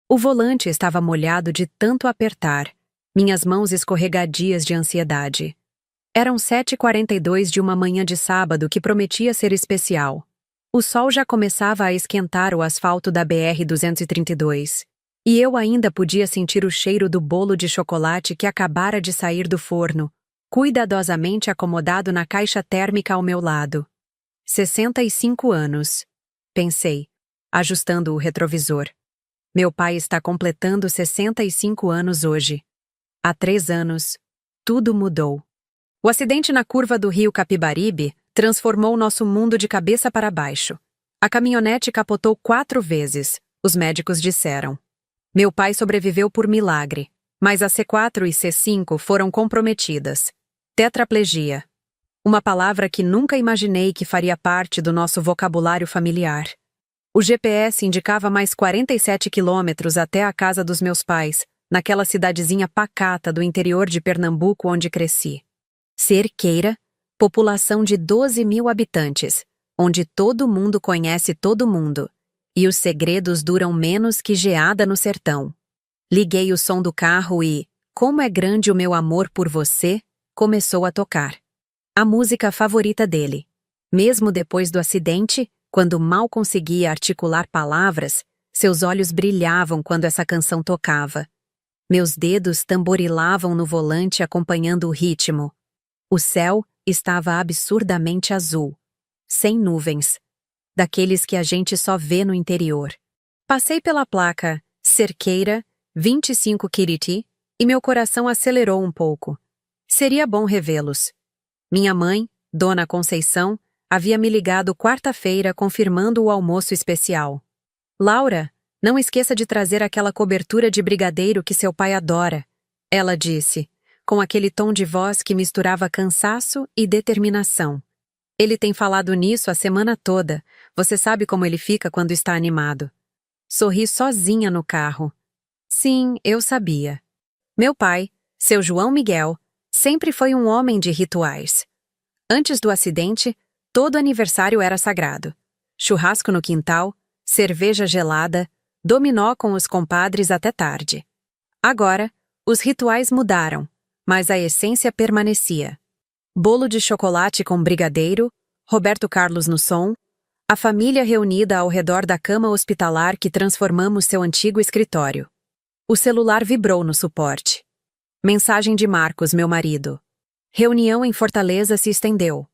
O volante estava molhado de tanto apertar, minhas mãos escorregadias de ansiedade. Eram 7h42 de uma manhã de sábado que prometia ser especial. O sol já começava a esquentar o asfalto da BR-232. E eu ainda podia sentir o cheiro do bolo de chocolate que acabara de sair do forno, cuidadosamente acomodado na caixa térmica ao meu lado. 65 anos, pensei, ajustando o retrovisor. Meu pai está completando 65 anos hoje. Há 3 anos, tudo mudou. O acidente na curva do rio Capibaribe transformou nosso mundo de cabeça para baixo. A caminhonete capotou 4 vezes, os médicos disseram. Meu pai sobreviveu por milagre, mas a C4 e C5 foram comprometidas. Tetraplegia. Uma palavra que nunca imaginei que faria parte do nosso vocabulário familiar. O GPS indicava mais 47 quilômetros até a casa dos meus pais, naquela cidadezinha pacata do interior de Pernambuco onde cresci. Cerqueira, população de 12.000 habitantes, onde todo mundo conhece todo mundo, e os segredos duram menos que geada no sertão. Liguei o som do carro e, como é grande o meu amor por você, começou a tocar. A música favorita dele. Mesmo depois do acidente, quando mal conseguia articular palavras, seus olhos brilhavam quando essa canção tocava. Meus dedos tamborilavam no volante acompanhando o ritmo. O céu estava absurdamente azul, sem nuvens, daqueles que a gente só vê no interior. Passei pela placa Cerqueira, 25 Quiriti, e meu coração acelerou um pouco. Seria bom revê-los. Minha mãe, Dona Conceição, havia me ligado quarta-feira confirmando o almoço especial. Laura, não esqueça de trazer aquela cobertura de brigadeiro que seu pai adora, ela disse, com aquele tom de voz que misturava cansaço e determinação. Ele tem falado nisso a semana toda, você sabe como ele fica quando está animado. Sorri sozinha no carro. Sim, eu sabia. Meu pai, seu João Miguel, sempre foi um homem de rituais. Antes do acidente, todo aniversário era sagrado. Churrasco no quintal, cerveja gelada, dominó com os compadres até tarde. Agora, os rituais mudaram, mas a essência permanecia. Bolo de chocolate com brigadeiro, Roberto Carlos no som, a família reunida ao redor da cama hospitalar que transformamos seu antigo escritório. O celular vibrou no suporte. Mensagem de Marcos, meu marido. Reunião em Fortaleza se estendeu.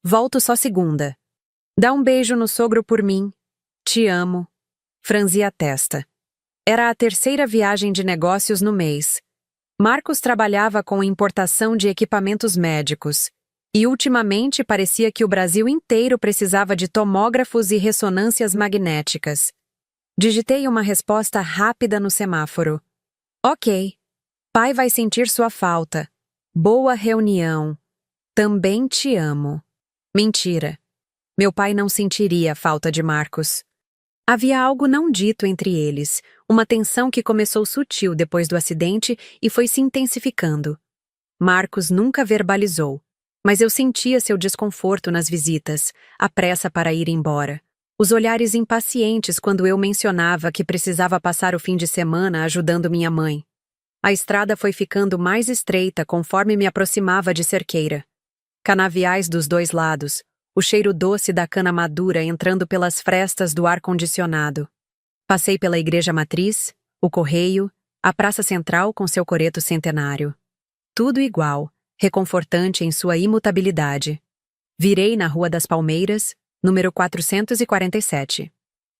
Volto só segunda. Dá um beijo no sogro por mim. Te amo. Franzi a testa. Era a 3ª viagem de negócios no mês. Marcos trabalhava com importação de equipamentos médicos. E ultimamente parecia que o Brasil inteiro precisava de tomógrafos e ressonâncias magnéticas. Digitei uma resposta rápida no semáforo. Ok. Pai vai sentir sua falta. Boa reunião. Também te amo. Mentira. Meu pai não sentiria a falta de Marcos. Havia algo não dito entre eles, uma tensão que começou sutil depois do acidente e foi se intensificando. Marcos nunca verbalizou, mas eu sentia seu desconforto nas visitas, a pressa para ir embora. Os olhares impacientes quando eu mencionava que precisava passar o fim de semana ajudando minha mãe. A estrada foi ficando mais estreita conforme me aproximava de Cerqueira. Canaviais dos 2 lados, o cheiro doce da cana madura entrando pelas frestas do ar-condicionado. Passei pela igreja matriz, o correio, a praça central com seu coreto centenário. Tudo igual, reconfortante em sua imutabilidade. Virei na Rua das Palmeiras, número 447.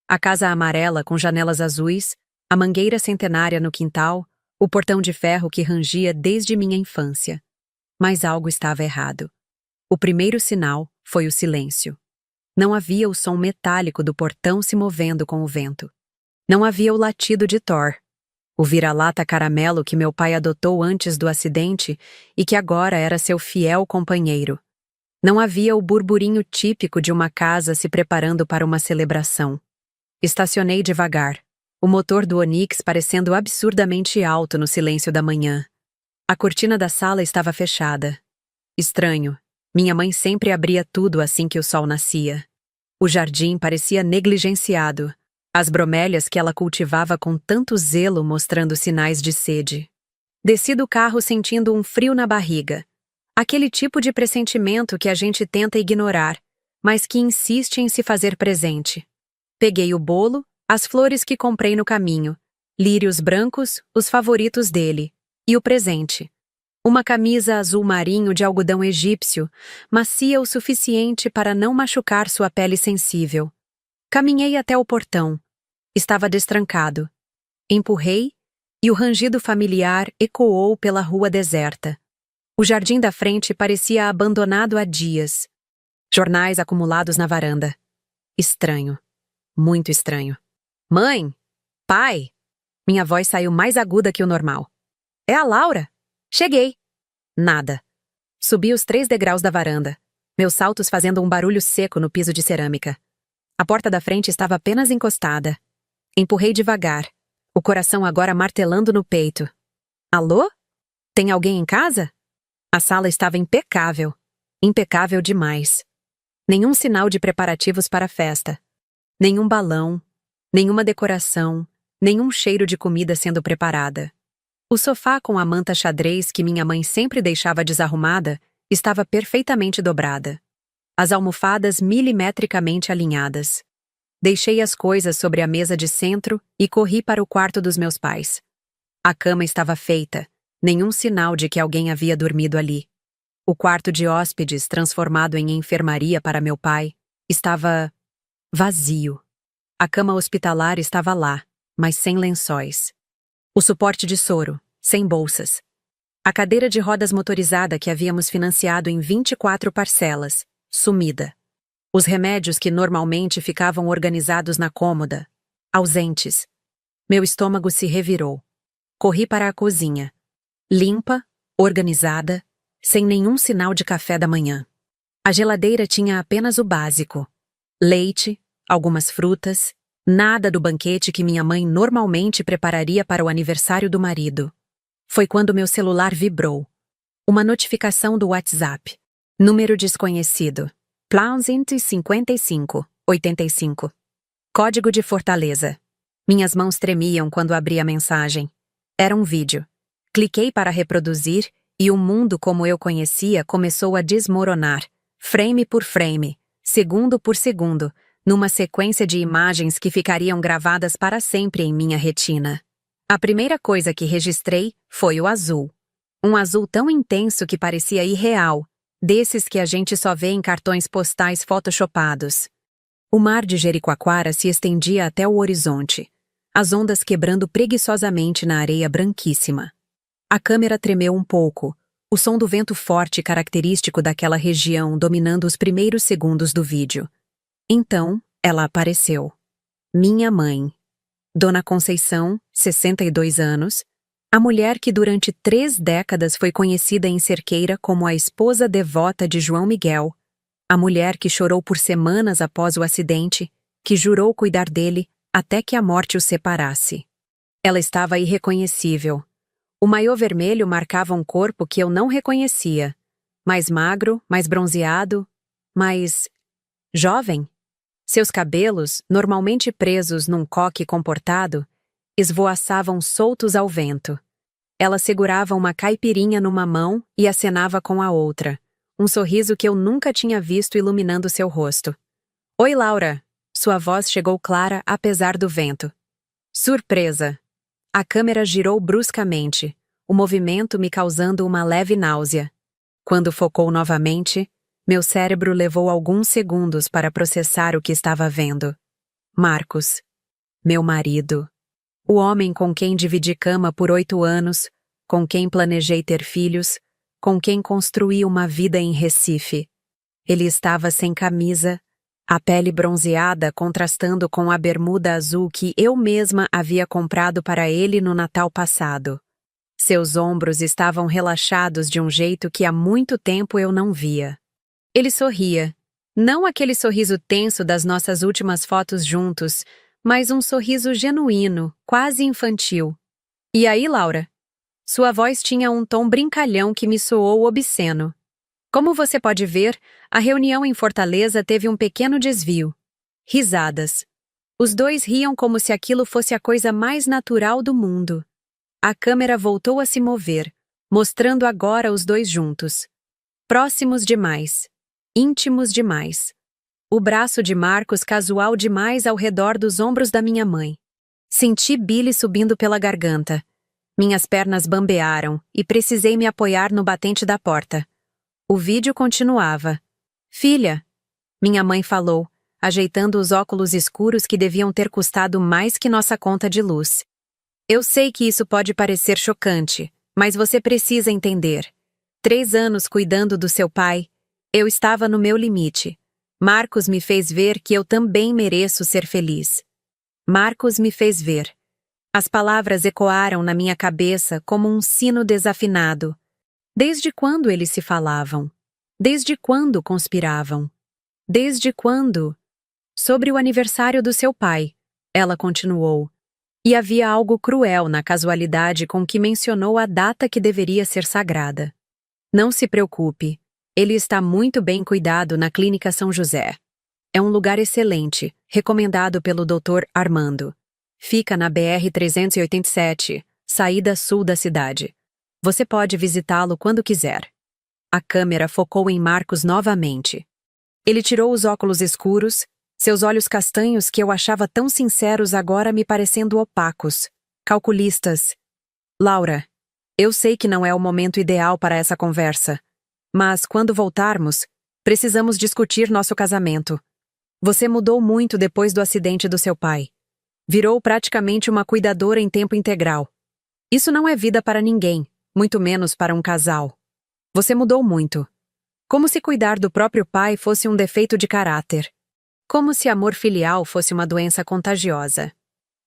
A casa amarela com janelas azuis, a mangueira centenária no quintal, o portão de ferro que rangia desde minha infância. Mas algo estava errado. O primeiro sinal foi o silêncio. Não havia o som metálico do portão se movendo com o vento. Não havia o latido de Thor, o vira-lata caramelo que meu pai adotou antes do acidente e que agora era seu fiel companheiro. Não havia o burburinho típico de uma casa se preparando para uma celebração. Estacionei devagar, o motor do Onix parecendo absurdamente alto no silêncio da manhã. A cortina da sala estava fechada. Estranho. Minha mãe sempre abria tudo assim que o sol nascia. O jardim parecia negligenciado. As bromélias que ela cultivava com tanto zelo mostrando sinais de sede. Desci do carro sentindo um frio na barriga. Aquele tipo de pressentimento que a gente tenta ignorar, mas que insiste em se fazer presente. Peguei o bolo, as flores que comprei no caminho, lírios brancos, os favoritos dele, e o presente. Uma camisa azul marinho de algodão egípcio, macia o suficiente para não machucar sua pele sensível. Caminhei até o portão. Estava destrancado. Empurrei, e o rangido familiar ecoou pela rua deserta. O jardim da frente parecia abandonado há dias. Jornais acumulados na varanda. Estranho. Muito estranho. Mãe! Pai! Minha voz saiu mais aguda que o normal. É a Laura! Cheguei! Nada. Subi os 3 degraus da varanda, meus saltos fazendo um barulho seco no piso de cerâmica. A porta da frente estava apenas encostada. Empurrei devagar, o coração agora martelando no peito. Alô? Tem alguém em casa? A sala estava impecável. Impecável demais. Nenhum sinal de preparativos para a festa. Nenhum balão, nenhuma decoração, nenhum cheiro de comida sendo preparada. O sofá com a manta xadrez que minha mãe sempre deixava desarrumada estava perfeitamente dobrada. As almofadas milimetricamente alinhadas. Deixei as coisas sobre a mesa de centro e corri para o quarto dos meus pais. A cama estava feita, nenhum sinal de que alguém havia dormido ali. O quarto de hóspedes, transformado em enfermaria para meu pai, estava vazio. A cama hospitalar estava lá, mas sem lençóis. O suporte de soro, sem bolsas. A cadeira de rodas motorizada que havíamos financiado em 24 parcelas, sumida. Os remédios que normalmente ficavam organizados na cômoda, ausentes. Meu estômago se revirou. Corri para a cozinha. Limpa, organizada, sem nenhum sinal de café da manhã. A geladeira tinha apenas o básico. Leite, algumas frutas, nada do banquete que minha mãe normalmente prepararia para o aniversário do marido. Foi quando meu celular vibrou. Uma notificação do WhatsApp. Número desconhecido. Plan 155, 85. Código de Fortaleza. Minhas mãos tremiam quando abri a mensagem. Era um vídeo. Cliquei para reproduzir e o mundo como eu conhecia começou a desmoronar, frame por frame, segundo por segundo, numa sequência de imagens que ficariam gravadas para sempre em minha retina. A primeira coisa que registrei foi o azul. Um azul tão intenso que parecia irreal, desses que a gente só vê em cartões postais photoshopados. O mar de Jericoacoara se estendia até o horizonte, as ondas quebrando preguiçosamente na areia branquíssima. A câmera tremeu um pouco, o som do vento forte característico daquela região dominando os primeiros segundos do vídeo. Então, ela apareceu. Minha mãe. Dona Conceição, 62 anos, a mulher que durante 3 décadas foi conhecida em Cerqueira como a esposa devota de João Miguel, a mulher que chorou por semanas após o acidente, que jurou cuidar dele até que a morte o separasse. Ela estava irreconhecível. O maiô vermelho marcava um corpo que eu não reconhecia, mais magro, mais bronzeado, mais jovem. Seus cabelos, normalmente presos num coque comportado, esvoaçavam soltos ao vento. Ela segurava uma caipirinha numa mão e acenava com a outra, um sorriso que eu nunca tinha visto iluminando seu rosto. Oi, Laura! Sua voz chegou clara apesar do vento. Surpresa! A câmera girou bruscamente, o movimento me causando uma leve náusea. Quando focou novamente, meu cérebro levou alguns segundos para processar o que estava vendo. Marcos. Meu marido. O homem com quem dividi cama por 8 anos, com quem planejei ter filhos, com quem construí uma vida em Recife. Ele estava sem camisa, a pele bronzeada contrastando com a bermuda azul que eu mesma havia comprado para ele no Natal passado. Seus ombros estavam relaxados de um jeito que há muito tempo eu não via. Ele sorria, não aquele sorriso tenso das nossas últimas fotos juntos, mas um sorriso genuíno, quase infantil. E aí, Laura? Sua voz tinha um tom brincalhão que me soou obsceno. Como você pode ver, a reunião em Fortaleza teve um pequeno desvio. Risadas. Os dois riam como se aquilo fosse a coisa mais natural do mundo. A câmera voltou a se mover, mostrando agora os dois juntos. Próximos demais. Íntimos demais. O braço de Marcos casual demais ao redor dos ombros da minha mãe. Senti Billy subindo pela garganta. Minhas pernas bambearam e precisei me apoiar no batente da porta. O vídeo continuava. Filha, minha mãe falou, ajeitando os óculos escuros que deviam ter custado mais que nossa conta de luz. Eu sei que isso pode parecer chocante, mas você precisa entender. 3 anos cuidando do seu pai, eu estava no meu limite. Marcos me fez ver que eu também mereço ser feliz. Marcos me fez ver. As palavras ecoaram na minha cabeça como um sino desafinado. Desde quando eles se falavam? Desde quando conspiravam? Desde quando? Sobre o aniversário do seu pai, ela continuou. E havia algo cruel na casualidade com que mencionou a data que deveria ser sagrada. Não se preocupe, ele está muito bem cuidado na Clínica São José. É um lugar excelente, recomendado pelo Dr. Armando. Fica na BR-387, saída sul da cidade. Você pode visitá-lo quando quiser. A câmera focou em Marcos novamente. Ele tirou os óculos escuros, seus olhos castanhos que eu achava tão sinceros agora me parecendo opacos, calculistas. Laura, eu sei que não é o momento ideal para essa conversa, mas quando voltarmos, precisamos discutir nosso casamento. Você mudou muito depois do acidente do seu pai. Virou praticamente uma cuidadora em tempo integral. Isso não é vida para ninguém, muito menos para um casal. Você mudou muito. Como se cuidar do próprio pai fosse um defeito de caráter. Como se amor filial fosse uma doença contagiosa.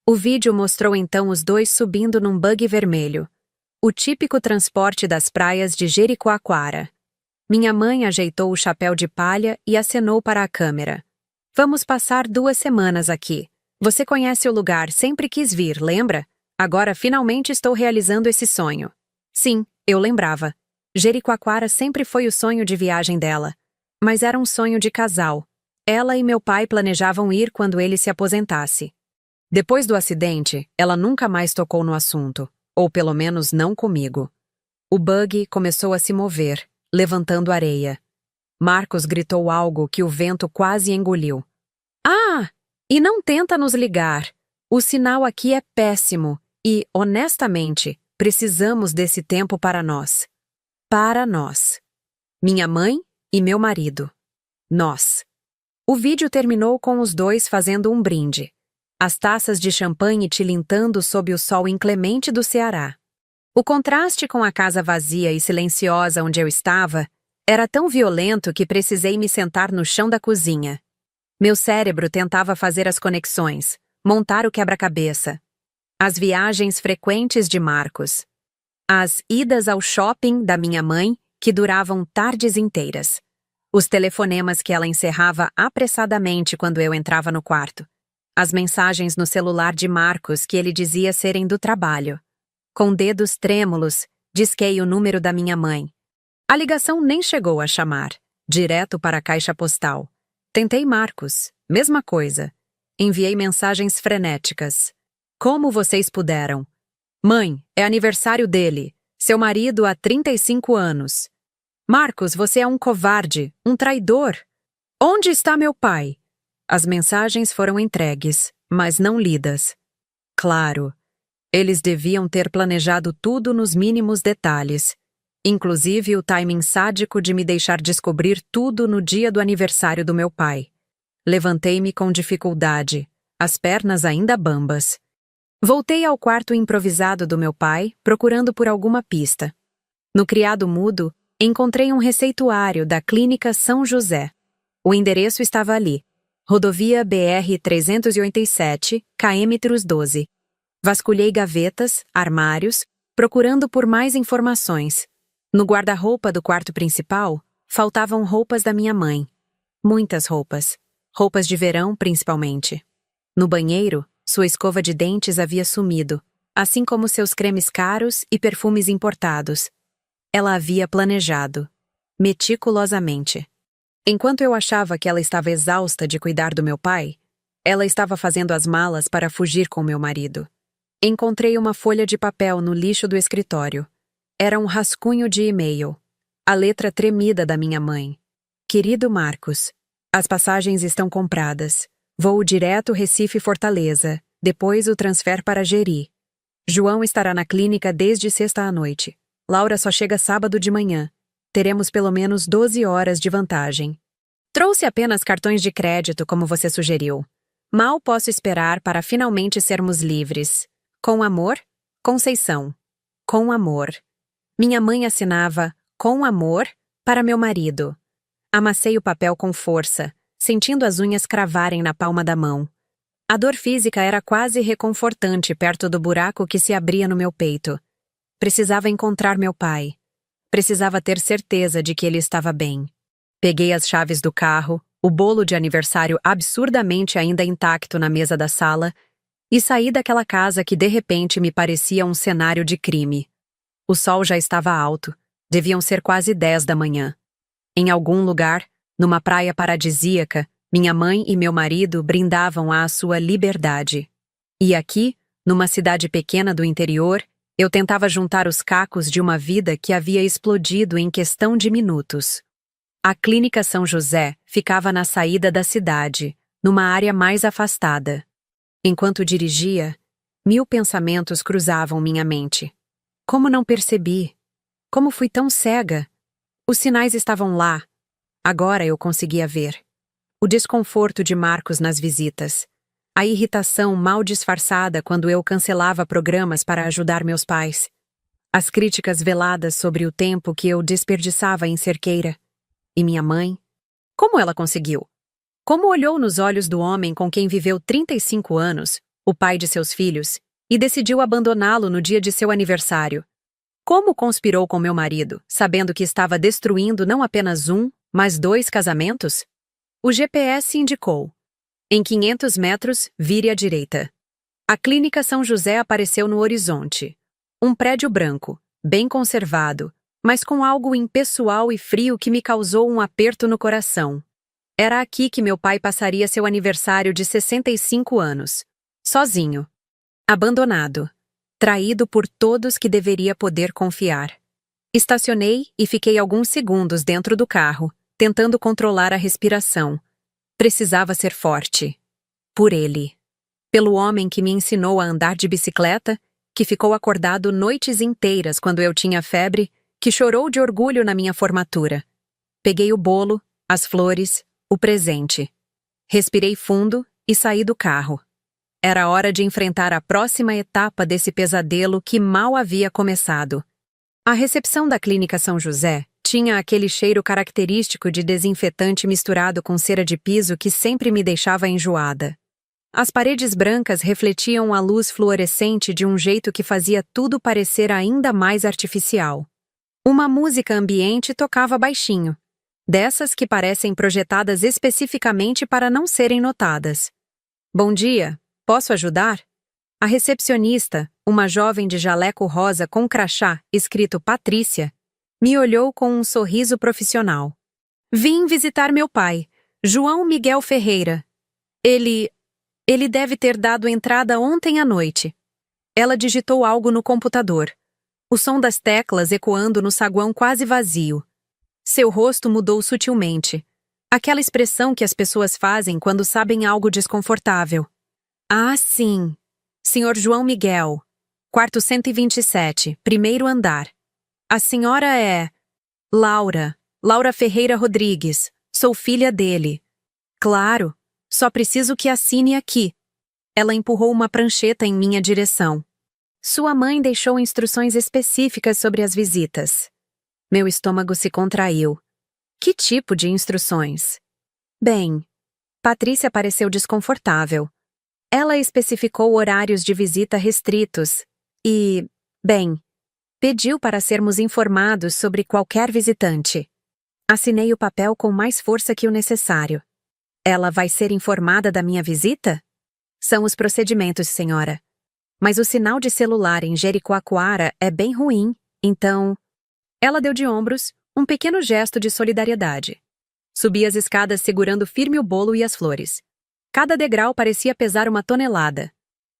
O vídeo mostrou então os dois subindo num buggy vermelho. O típico transporte das praias de Jericoacoara. Minha mãe ajeitou o chapéu de palha e acenou para a câmera. Vamos passar 2 semanas aqui. Você conhece o lugar, sempre quis vir, lembra? Agora finalmente estou realizando esse sonho. Sim, eu lembrava. Jericoacoara sempre foi o sonho de viagem dela. Mas era um sonho de casal. Ela e meu pai planejavam ir quando ele se aposentasse. Depois do acidente, ela nunca mais tocou no assunto, ou pelo menos não comigo. O buggy começou a se mover, levantando areia. Marcos gritou algo que o vento quase engoliu. Ah! E não tenta nos ligar. O sinal aqui é péssimo e, honestamente, precisamos desse tempo para nós. Para nós. Minha mãe e meu marido. Nós. O vídeo terminou com os dois fazendo um brinde. As taças de champanhe tilintando sob o sol inclemente do Ceará. O contraste com a casa vazia e silenciosa onde eu estava era tão violento que precisei me sentar no chão da cozinha. Meu cérebro tentava fazer as conexões, montar o quebra-cabeça. As viagens frequentes de Marcos. As idas ao shopping da minha mãe, que duravam tardes inteiras. Os telefonemas que ela encerrava apressadamente quando eu entrava no quarto. As mensagens no celular de Marcos que ele dizia serem do trabalho. Com dedos trêmulos, disquei o número da minha mãe. A ligação nem chegou a chamar, direto para a caixa postal. Tentei Marcos, mesma coisa. Enviei mensagens frenéticas. Como vocês puderam? Mãe, é aniversário dele. Seu marido há 35 anos. Marcos, você é um covarde, um traidor. Onde está meu pai? As mensagens foram entregues, mas não lidas. Claro, eles deviam ter planejado tudo nos mínimos detalhes. Inclusive o timing sádico de me deixar descobrir tudo no dia do aniversário do meu pai. Levantei-me com dificuldade, as pernas ainda bambas. Voltei ao quarto improvisado do meu pai, procurando por alguma pista. No criado mudo, encontrei um receituário da Clínica São José. O endereço estava ali. Rodovia BR-387, km 12. Vasculhei gavetas, armários, procurando por mais informações. No guarda-roupa do quarto principal, faltavam roupas da minha mãe. Muitas roupas. Roupas de verão, principalmente. No banheiro, sua escova de dentes havia sumido, assim como seus cremes caros e perfumes importados. Ela havia planejado, meticulosamente. Enquanto eu achava que ela estava exausta de cuidar do meu pai, Ela estava fazendo as malas para fugir com meu marido. Encontrei uma folha de papel no lixo do escritório. Era um rascunho de e-mail. A letra tremida da minha mãe. Querido Marcos, as passagens estão compradas. Voo direto Recife-Fortaleza, depois o transfer para Jeri. João estará na clínica desde sexta à noite. Laura só chega sábado de manhã. Teremos pelo menos 12 horas de vantagem. Trouxe apenas cartões de crédito, como você sugeriu. Mal posso esperar para finalmente sermos livres. Com amor, Conceição. Com amor. Minha mãe assinava com amor para meu marido. Amassei o papel com força, sentindo as unhas cravarem na palma da mão. A dor física era quase reconfortante perto do buraco que se abria no meu peito. Precisava encontrar meu pai. Precisava ter certeza de que ele estava bem. Peguei as chaves do carro, o bolo de aniversário absurdamente ainda intacto na mesa da sala, e saí daquela casa que de repente me parecia um cenário de crime. O sol já estava alto, deviam ser quase 10 da manhã. Em algum lugar, numa praia paradisíaca, minha mãe e meu marido brindavam à sua liberdade. E aqui, numa cidade pequena do interior, eu tentava juntar os cacos de uma vida que havia explodido em questão de minutos. A Clínica São José ficava na saída da cidade, numa área mais afastada. Enquanto dirigia, 1000 pensamentos cruzavam minha mente. Como não percebi? Como fui tão cega? Os sinais estavam lá. Agora eu conseguia ver. O desconforto de Marcos nas visitas. A irritação mal disfarçada quando eu cancelava programas para ajudar meus pais. As críticas veladas sobre o tempo que eu desperdiçava em cerqueira. E minha mãe? Como ela conseguiu? Como olhou nos olhos do homem com quem viveu 35 anos, o pai de seus filhos, e decidiu abandoná-lo no dia de seu aniversário? Como conspirou com meu marido, sabendo que estava destruindo não apenas um, mas 2 casamentos? O GPS indicou. Em 500 metros, vire à direita. A Clínica São José apareceu no horizonte. Um prédio branco, bem conservado, mas com algo impessoal e frio que me causou um aperto no coração. Era aqui que meu pai passaria seu aniversário de 65 anos. Sozinho. Abandonado. Traído por todos que deveria poder confiar. Estacionei e fiquei alguns segundos dentro do carro, tentando controlar a respiração. Precisava ser forte. Por ele. Pelo homem que me ensinou a andar de bicicleta, que ficou acordado noites inteiras quando eu tinha febre, que chorou de orgulho na minha formatura. Peguei o bolo, as flores, o presente. Respirei fundo e saí do carro. Era hora de enfrentar a próxima etapa desse pesadelo que mal havia começado. A recepção da Clínica São José tinha aquele cheiro característico de desinfetante misturado com cera de piso que sempre me deixava enjoada. As paredes brancas refletiam a luz fluorescente de um jeito que fazia tudo parecer ainda mais artificial. Uma música ambiente tocava baixinho, dessas que parecem projetadas especificamente para não serem notadas. Bom dia, posso ajudar? A recepcionista, uma jovem de jaleco rosa com crachá escrito Patrícia, me olhou com um sorriso profissional. Vim visitar meu pai, João Miguel Ferreira. Ele deve ter dado entrada ontem à noite. Ela digitou algo no computador. O som das teclas ecoando no saguão quase vazio. Seu rosto mudou sutilmente. Aquela expressão que as pessoas fazem quando sabem algo desconfortável. Ah, sim. Senhor João Miguel. Quarto 127, primeiro andar. A senhora é... Laura. Laura Ferreira Rodrigues. Sou filha dele. Claro. Só preciso que assine aqui. Ela empurrou uma prancheta em minha direção. Sua mãe deixou instruções específicas sobre as visitas. Meu estômago se contraiu. Que tipo de instruções? Bem, Patrícia pareceu desconfortável. Ela especificou horários de visita restritos e, bem, pediu para sermos informados sobre qualquer visitante. Assinei o papel com mais força que o necessário. Ela vai ser informada da minha visita? São os procedimentos, senhora. Mas o sinal de celular em Jericoacoara é bem ruim, então... Ela deu de ombros, um pequeno gesto de solidariedade. Subi as escadas segurando firme o bolo e as flores. Cada degrau parecia pesar uma tonelada.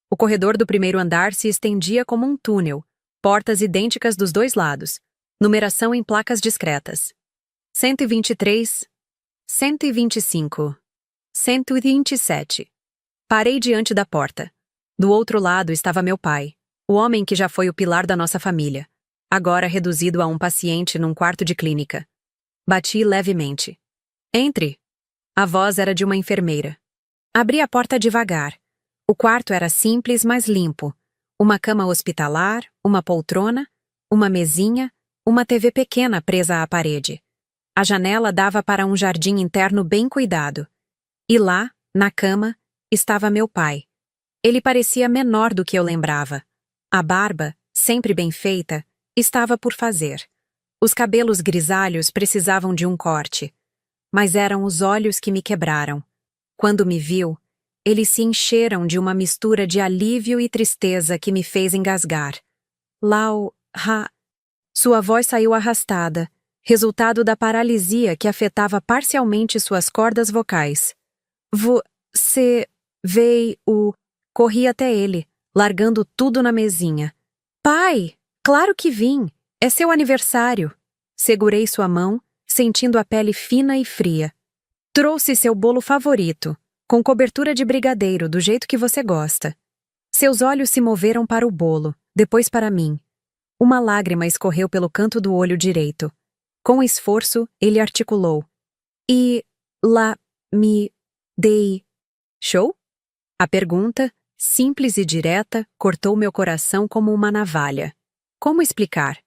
O corredor do primeiro andar se estendia como um túnel, portas idênticas dos dois lados, numeração em placas discretas. 123, 125, 127. Parei diante da porta. Do outro lado estava meu pai, o homem que já foi o pilar da nossa família, agora reduzido a um paciente num quarto de clínica. Bati levemente. Entre! A voz era de uma enfermeira. Abri a porta devagar. O quarto era simples, mas limpo. Uma cama hospitalar, uma poltrona, uma mesinha, uma TV pequena presa à parede. A janela dava para um jardim interno bem cuidado. E lá, na cama, estava meu pai. Ele parecia menor do que eu lembrava. A barba, sempre bem feita, estava por fazer. Os cabelos grisalhos precisavam de um corte. Mas eram os olhos que me quebraram. Quando me viu, eles se encheram de uma mistura de alívio e tristeza que me fez engasgar. Lau, ha... Sua voz saiu arrastada, resultado da paralisia que afetava parcialmente suas cordas vocais. Você veio... Corri até ele, largando tudo na mesinha. Pai, claro que vim. É seu aniversário. Segurei sua mão, sentindo a pele fina e fria. Trouxe seu bolo favorito, com cobertura de brigadeiro, do jeito que você gosta. Seus olhos se moveram para o bolo, depois para mim. Uma lágrima escorreu pelo canto do olho direito. Com esforço, ele articulou. E lá me dei. Show? A pergunta, simples e direta, cortou meu coração como uma navalha. Como explicar?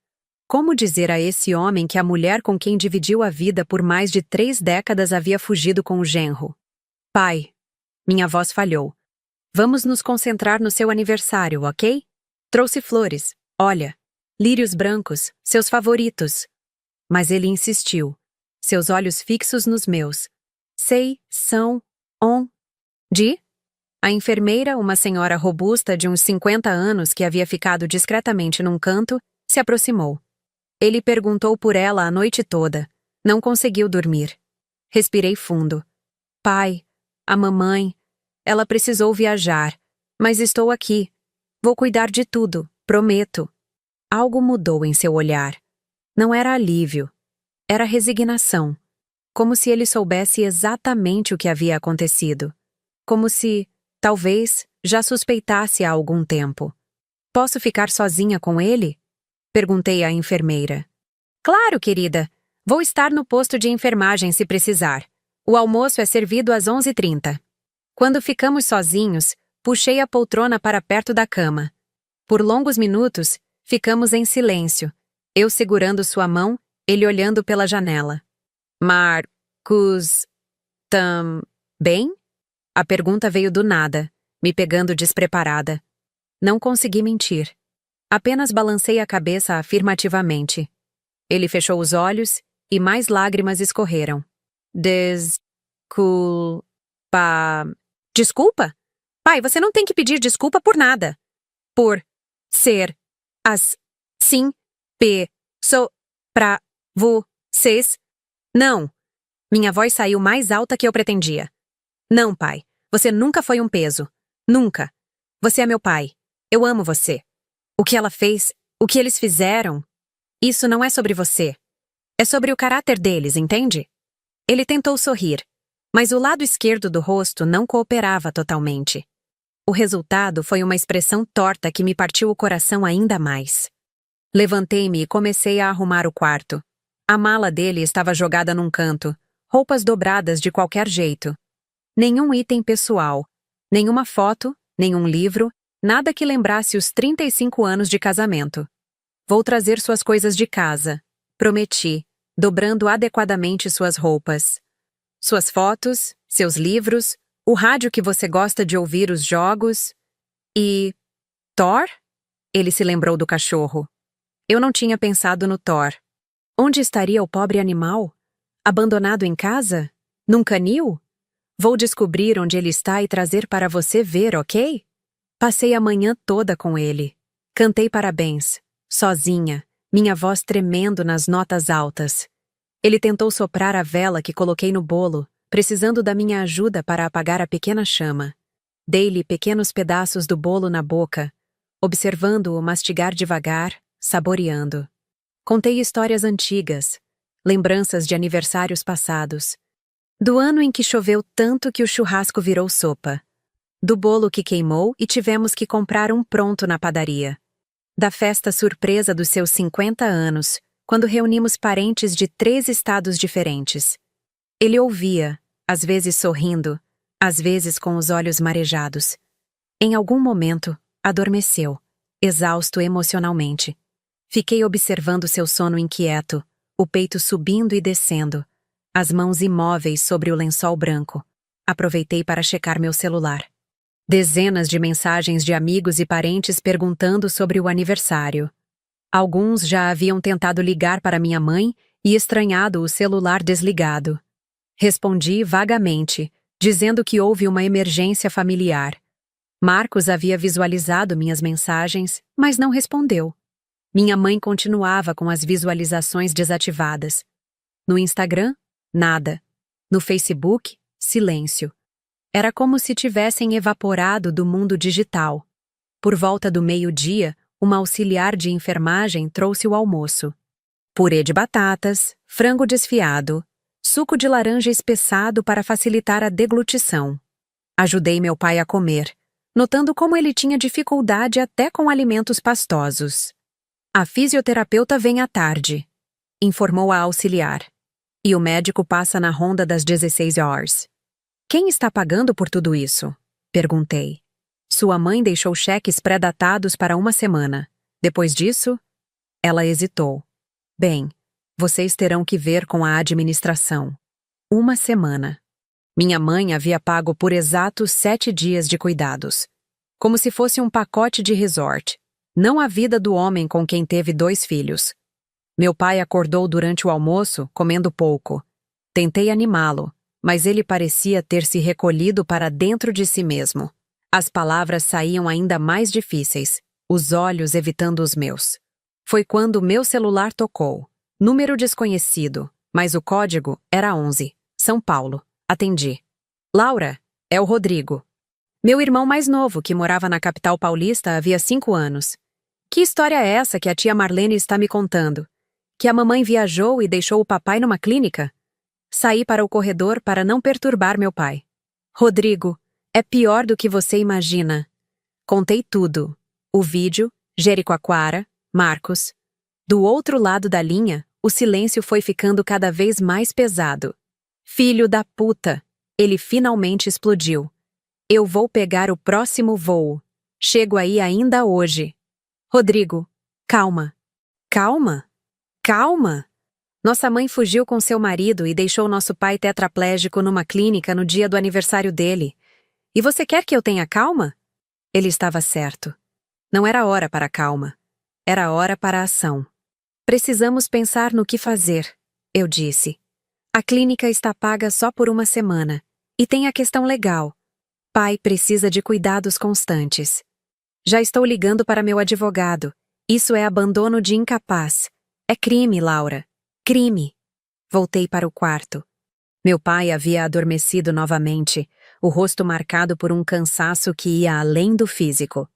Como dizer a esse homem que a mulher com quem dividiu a vida por mais de 3 décadas havia fugido com o genro? Pai, minha voz falhou. Vamos nos concentrar no seu aniversário, ok? Trouxe flores, olha, lírios brancos, seus favoritos. Mas ele insistiu, seus olhos fixos nos meus. Sei, são, de? A enfermeira, uma senhora robusta de uns 50 anos que havia ficado discretamente num canto, se aproximou. Ele perguntou por ela a noite toda. Não conseguiu dormir. Respirei fundo. Pai, a mamãe, ela precisou viajar, mas estou aqui. Vou cuidar de tudo, prometo. Algo mudou em seu olhar. Não era alívio. Era resignação. Como se ele soubesse exatamente o que havia acontecido. Como se, talvez, já suspeitasse há algum tempo. Posso ficar sozinha com ele? Perguntei à enfermeira. Claro, querida. Vou estar no posto de enfermagem se precisar. O almoço é servido às 11h30. Quando ficamos sozinhos, puxei a poltrona para perto da cama. Por longos minutos, ficamos em silêncio. Eu segurando sua mão, ele olhando pela janela. Marcos... também? A pergunta veio do nada, me pegando despreparada. Não consegui mentir. Apenas balancei a cabeça afirmativamente. Ele fechou os olhos e mais lágrimas escorreram. Desculpa... Desculpa? Pai, você não tem que pedir desculpa por nada. Por ser assim, pra vocês. Não. Minha voz saiu mais alta que eu pretendia. Não, pai. Você nunca foi um peso. Nunca. Você é meu pai. Eu amo você. O que ela fez, o que eles fizeram, isso não é sobre você. É sobre o caráter deles, entende? Ele tentou sorrir, mas o lado esquerdo do rosto não cooperava totalmente. O resultado foi uma expressão torta que me partiu o coração ainda mais. Levantei-me e comecei a arrumar o quarto. A mala dele estava jogada num canto, roupas dobradas de qualquer jeito. Nenhum item pessoal, nenhuma foto, nenhum livro, nada que lembrasse os 35 anos de casamento. Vou trazer suas coisas de casa, prometi, dobrando adequadamente suas roupas. Suas fotos, seus livros, o rádio que você gosta de ouvir os jogos e... Thor? Ele se lembrou do cachorro. Eu não tinha pensado no Thor. Onde estaria o pobre animal? Abandonado em casa? Num canil? Vou descobrir onde ele está e trazer para você ver, ok? Passei a manhã toda com ele. Cantei parabéns, sozinha, minha voz tremendo nas notas altas. Ele tentou soprar a vela que coloquei no bolo, precisando da minha ajuda para apagar a pequena chama. Dei-lhe pequenos pedaços do bolo na boca, observando-o mastigar devagar, saboreando. Contei histórias antigas, lembranças de aniversários passados. Do ano em que choveu tanto que o churrasco virou sopa. Do bolo que queimou e tivemos que comprar um pronto na padaria. Da festa surpresa dos seus 50 anos, quando reunimos parentes de 3 estados diferentes. Ele ouvia, às vezes sorrindo, às vezes com os olhos marejados. Em algum momento, adormeceu, exausto emocionalmente. Fiquei observando seu sono inquieto, o peito subindo e descendo, as mãos imóveis sobre o lençol branco. Aproveitei para checar meu celular. Dezenas de mensagens de amigos e parentes perguntando sobre o aniversário. Alguns já haviam tentado ligar para minha mãe e estranhado o celular desligado. Respondi vagamente, dizendo que houve uma emergência familiar. Marcos havia visualizado minhas mensagens, mas não respondeu. Minha mãe continuava com as visualizações desativadas. No Instagram, nada. No Facebook, silêncio. Era como se tivessem evaporado do mundo digital. Por volta do meio-dia, uma auxiliar de enfermagem trouxe o almoço. Purê de batatas, frango desfiado, suco de laranja espessado para facilitar a deglutição. Ajudei meu pai a comer, notando como ele tinha dificuldade até com alimentos pastosos. A fisioterapeuta vem à tarde, informou a auxiliar. E o médico passa na ronda das 16 horas. Quem está pagando por tudo isso? Perguntei. Sua mãe deixou cheques pré-datados para uma semana. Depois disso, ela hesitou. Bem, vocês terão que ver com a administração. Uma semana. Minha mãe havia pago por exatos 7 dias de cuidados. Como se fosse um pacote de resort. Não a vida do homem com quem teve 2 filhos. Meu pai acordou durante o almoço, comendo pouco. Tentei animá-lo, mas ele parecia ter se recolhido para dentro de si mesmo. As palavras saíam ainda mais difíceis, os olhos evitando os meus. Foi quando meu celular tocou. Número desconhecido, mas o código era 11. São Paulo. Atendi. Laura, é o Rodrigo. Meu irmão mais novo, que morava na capital paulista havia 5 anos. Que história é essa que a tia Marlene está me contando? Que a mamãe viajou e deixou o papai numa clínica? Saí para o corredor para não perturbar meu pai. Rodrigo, é pior do que você imagina. Contei tudo. O vídeo, Jericoacoara, Marcos. Do outro lado da linha, o silêncio foi ficando cada vez mais pesado. Filho da puta! Ele finalmente explodiu. Eu vou pegar o próximo voo. Chego aí ainda hoje. Rodrigo, calma. Calma? Calma! Nossa mãe fugiu com seu marido e deixou nosso pai tetraplégico numa clínica no dia do aniversário dele. E você quer que eu tenha calma? Ele estava certo. Não era hora para calma. Era hora para a ação. Precisamos pensar no que fazer, eu disse. A clínica está paga só por uma semana. E tem a questão legal. Pai precisa de cuidados constantes. Já estou ligando para meu advogado. Isso é abandono de incapaz. É crime, Laura. Crime. Voltei para o quarto. Meu pai havia adormecido novamente, o rosto marcado por um cansaço que ia além do físico.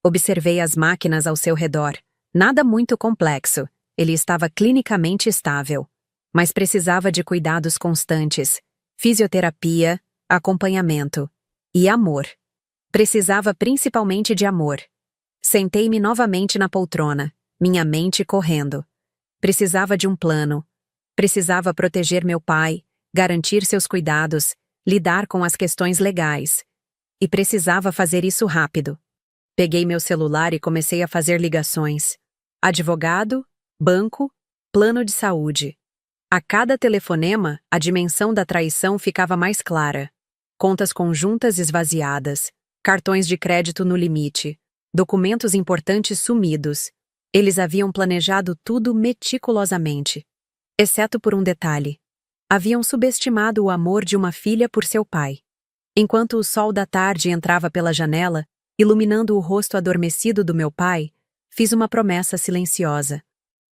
Observei as máquinas ao seu redor. Nada muito complexo. Ele estava clinicamente estável. Mas precisava de cuidados constantes, fisioterapia, acompanhamento e amor. Precisava principalmente de amor. Sentei-me novamente na poltrona, minha mente correndo. Precisava de um plano. Precisava proteger meu pai, garantir seus cuidados, lidar com as questões legais. E precisava fazer isso rápido. Peguei meu celular e comecei a fazer ligações. Advogado, banco, plano de saúde. A cada telefonema, a dimensão da traição ficava mais clara. Contas conjuntas esvaziadas, cartões de crédito no limite, documentos importantes sumidos. Eles haviam planejado tudo meticulosamente. Exceto por um detalhe. Haviam subestimado o amor de uma filha por seu pai. Enquanto o sol da tarde entrava pela janela, iluminando o rosto adormecido do meu pai, fiz uma promessa silenciosa.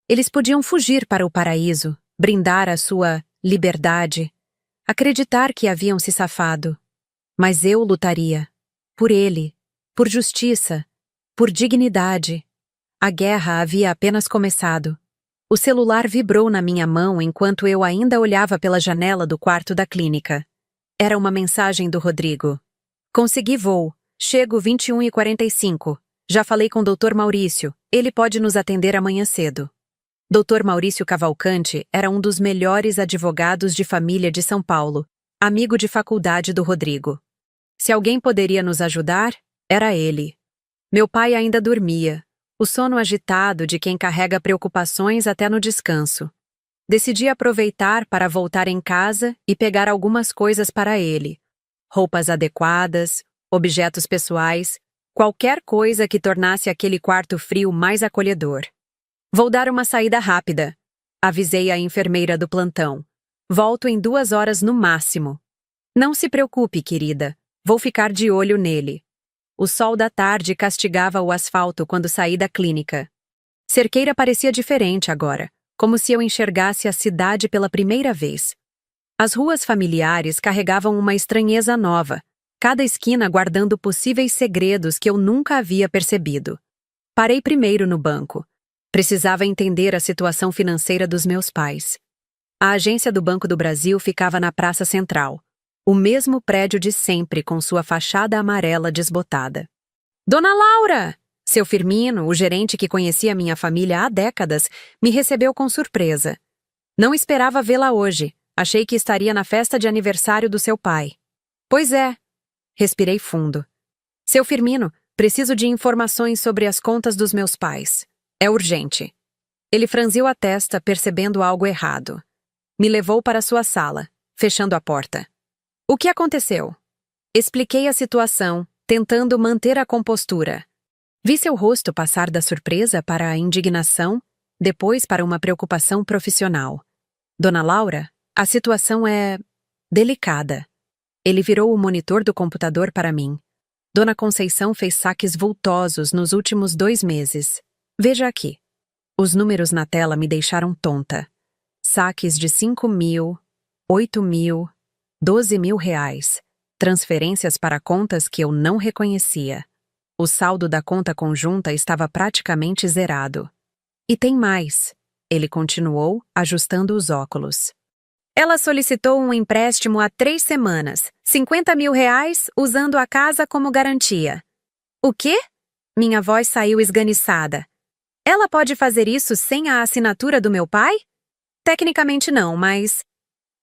Eles podiam fugir para o paraíso, brindar a sua liberdade. acreditar que haviam se safado. Mas eu lutaria. Por ele, por justiça, por dignidade. A guerra havia apenas começado. O celular vibrou na minha mão enquanto eu ainda olhava pela janela do quarto da clínica. Era uma mensagem do Rodrigo. Consegui voo. Chego 21h45. Já falei com o Dr. Maurício. Ele pode nos atender amanhã cedo. Dr. Maurício Cavalcante era um dos melhores advogados de família de São Paulo, amigo de faculdade do Rodrigo. Se alguém poderia nos ajudar, era ele. Meu pai ainda dormia, o sono agitado de quem carrega preocupações até no descanso. Decidi aproveitar para voltar em casa e pegar algumas coisas para ele. Roupas adequadas, objetos pessoais, qualquer coisa que tornasse aquele quarto frio mais acolhedor. Vou dar uma saída rápida, avisei a enfermeira do plantão. Volto em 2 horas no máximo. Não se preocupe, querida. Vou ficar de olho nele. O sol da tarde castigava o asfalto quando saí da clínica. Cerqueira parecia diferente agora, como se eu enxergasse a cidade pela primeira vez. As ruas familiares carregavam uma estranheza nova, cada esquina guardando possíveis segredos que eu nunca havia percebido. Parei primeiro no banco. Precisava entender a situação financeira dos meus pais. A agência do Banco do Brasil ficava na Praça Central, o mesmo prédio de sempre com sua fachada amarela desbotada. Dona Laura! Seu Firmino, o gerente que conhecia minha família há décadas, me recebeu com surpresa. Não esperava vê-la hoje. Achei que estaria na festa de aniversário do seu pai. Pois é. Respirei fundo. Seu Firmino, preciso de informações sobre as contas dos meus pais. É urgente. Ele franziu a testa, percebendo algo errado. Me levou para sua sala, fechando a porta. O que aconteceu? Expliquei a situação, tentando manter a compostura. Vi seu rosto passar da surpresa para a indignação, depois para uma preocupação profissional. Dona Laura, a situação é delicada. Ele virou o monitor do computador para mim. Dona Conceição fez saques vultosos nos últimos 2 meses. Veja aqui. Os números na tela me deixaram tonta. Saques de 5.000, 8.000, 12.000 reais. Transferências para contas que eu não reconhecia. O saldo da conta conjunta estava praticamente zerado. E tem mais. Ele continuou, ajustando os óculos. Ela solicitou um empréstimo há 3 semanas, 50.000 reais, usando a casa como garantia. O quê? Minha voz saiu esganiçada. Ela pode fazer isso sem a assinatura do meu pai? Tecnicamente não, mas...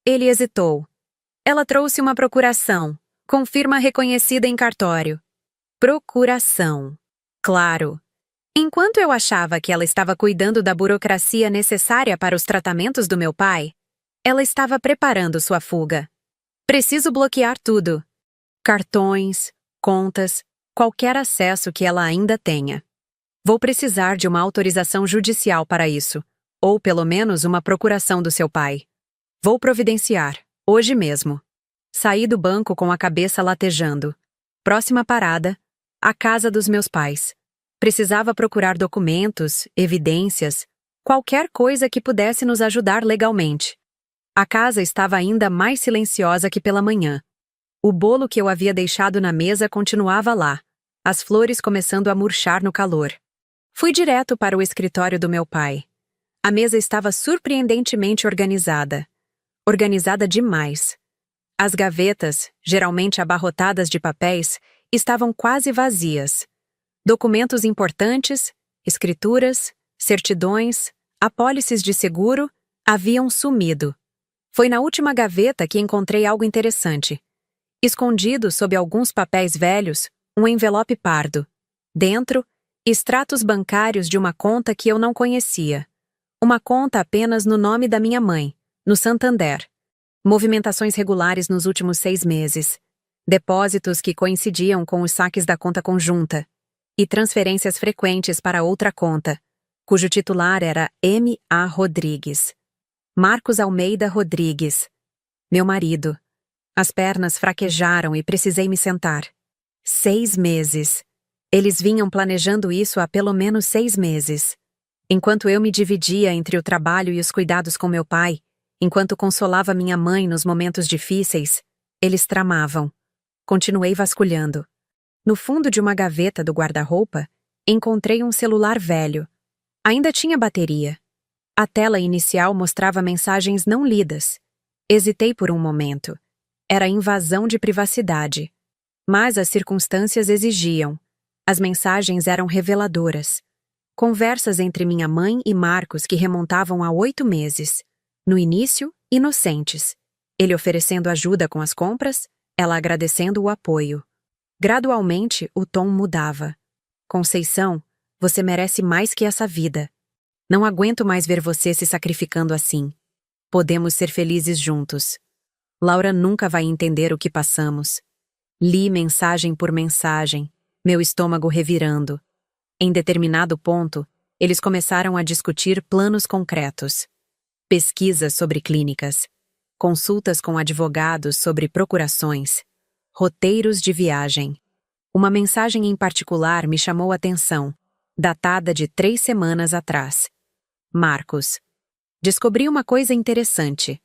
Ele hesitou. Ela trouxe uma procuração, com firma reconhecida em cartório. Procuração. Claro. Enquanto eu achava que ela estava cuidando da burocracia necessária para os tratamentos do meu pai, ela estava preparando sua fuga. Preciso bloquear tudo. Cartões, contas, qualquer acesso que ela ainda tenha. Vou precisar de uma autorização judicial para isso, ou pelo menos uma procuração do seu pai. Vou providenciar, hoje mesmo. Saí do banco com a cabeça latejando. Próxima parada, a casa dos meus pais. Precisava procurar documentos, evidências, qualquer coisa que pudesse nos ajudar legalmente. A casa estava ainda mais silenciosa que pela manhã. O bolo que eu havia deixado na mesa continuava lá, as flores começando a murchar no calor. Fui direto para o escritório do meu pai. A mesa estava surpreendentemente organizada. Organizada demais. As gavetas, geralmente abarrotadas de papéis, estavam quase vazias. Documentos importantes, escrituras, certidões, apólices de seguro, haviam sumido. Foi na última gaveta que encontrei algo interessante. Escondido sob alguns papéis velhos, um envelope pardo. Dentro, extratos bancários de uma conta que eu não conhecia. Uma conta apenas no nome da minha mãe, no Santander. Movimentações regulares nos últimos 6 meses. Depósitos que coincidiam com os saques da conta conjunta. E transferências frequentes para outra conta, cujo titular era M.A. Rodrigues. Marcos Almeida Rodrigues. Meu marido. As pernas fraquejaram e precisei me sentar. 6 meses. Eles vinham planejando isso há pelo menos 6 meses. Enquanto eu me dividia entre o trabalho e os cuidados com meu pai, Enquanto consolava minha mãe nos momentos difíceis, eles tramavam. Continuei vasculhando. No fundo de uma gaveta do guarda-roupa, encontrei um celular velho. Ainda tinha bateria. A tela inicial mostrava mensagens não lidas. Hesitei por um momento. Era invasão de privacidade. Mas as circunstâncias exigiam. As mensagens eram reveladoras. Conversas entre minha mãe e Marcos que remontavam a 8 meses. No início, inocentes. Ele oferecendo ajuda com as compras, ela agradecendo o apoio. Gradualmente, o tom mudava. Conceição, você merece mais que essa vida. Não aguento mais ver você se sacrificando assim. Podemos ser felizes juntos. Laura nunca vai entender o que passamos. Li mensagem por mensagem, meu estômago revirando. Em determinado ponto, eles começaram a discutir planos concretos. Pesquisas sobre clínicas, consultas com advogados sobre procurações, roteiros de viagem. Uma mensagem em particular me chamou a atenção, datada de 3 semanas atrás. Marcos. Descobri uma coisa interessante.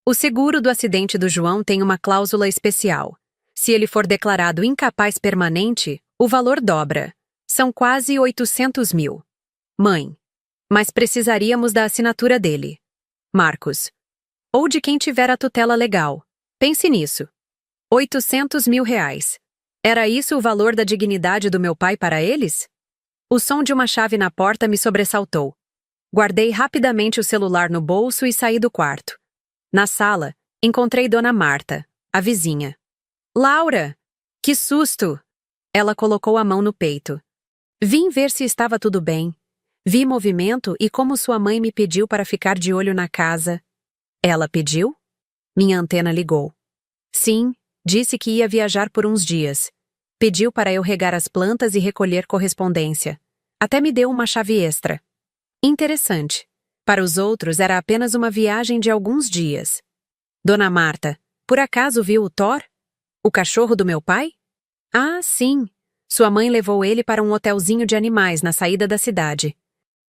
O seguro do acidente do João tem uma cláusula especial. Se ele for declarado incapaz permanente, o valor dobra. São quase 800 mil. Mãe. Mas precisaríamos da assinatura dele. Marcos. Ou de quem tiver a tutela legal. Pense nisso. 800 mil reais. Era isso o valor da dignidade do meu pai para eles? O som de uma chave na porta me sobressaltou. Guardei rapidamente o celular no bolso e saí do quarto. Na sala, encontrei Dona Marta, a vizinha. Laura! Que susto! Ela colocou a mão no peito. Vim ver se estava tudo bem. Vi movimento e como sua mãe me pediu para ficar de olho na casa. Ela pediu? Minha antena ligou. Sim, disse que ia viajar por uns dias. Pediu para eu regar as plantas e recolher correspondência. Até me deu uma chave extra. Interessante. Para os outros era apenas uma viagem de alguns dias. Dona Marta, por acaso viu o Thor? O cachorro do meu pai? Ah, sim. Sua mãe levou ele para um hotelzinho de animais na saída da cidade.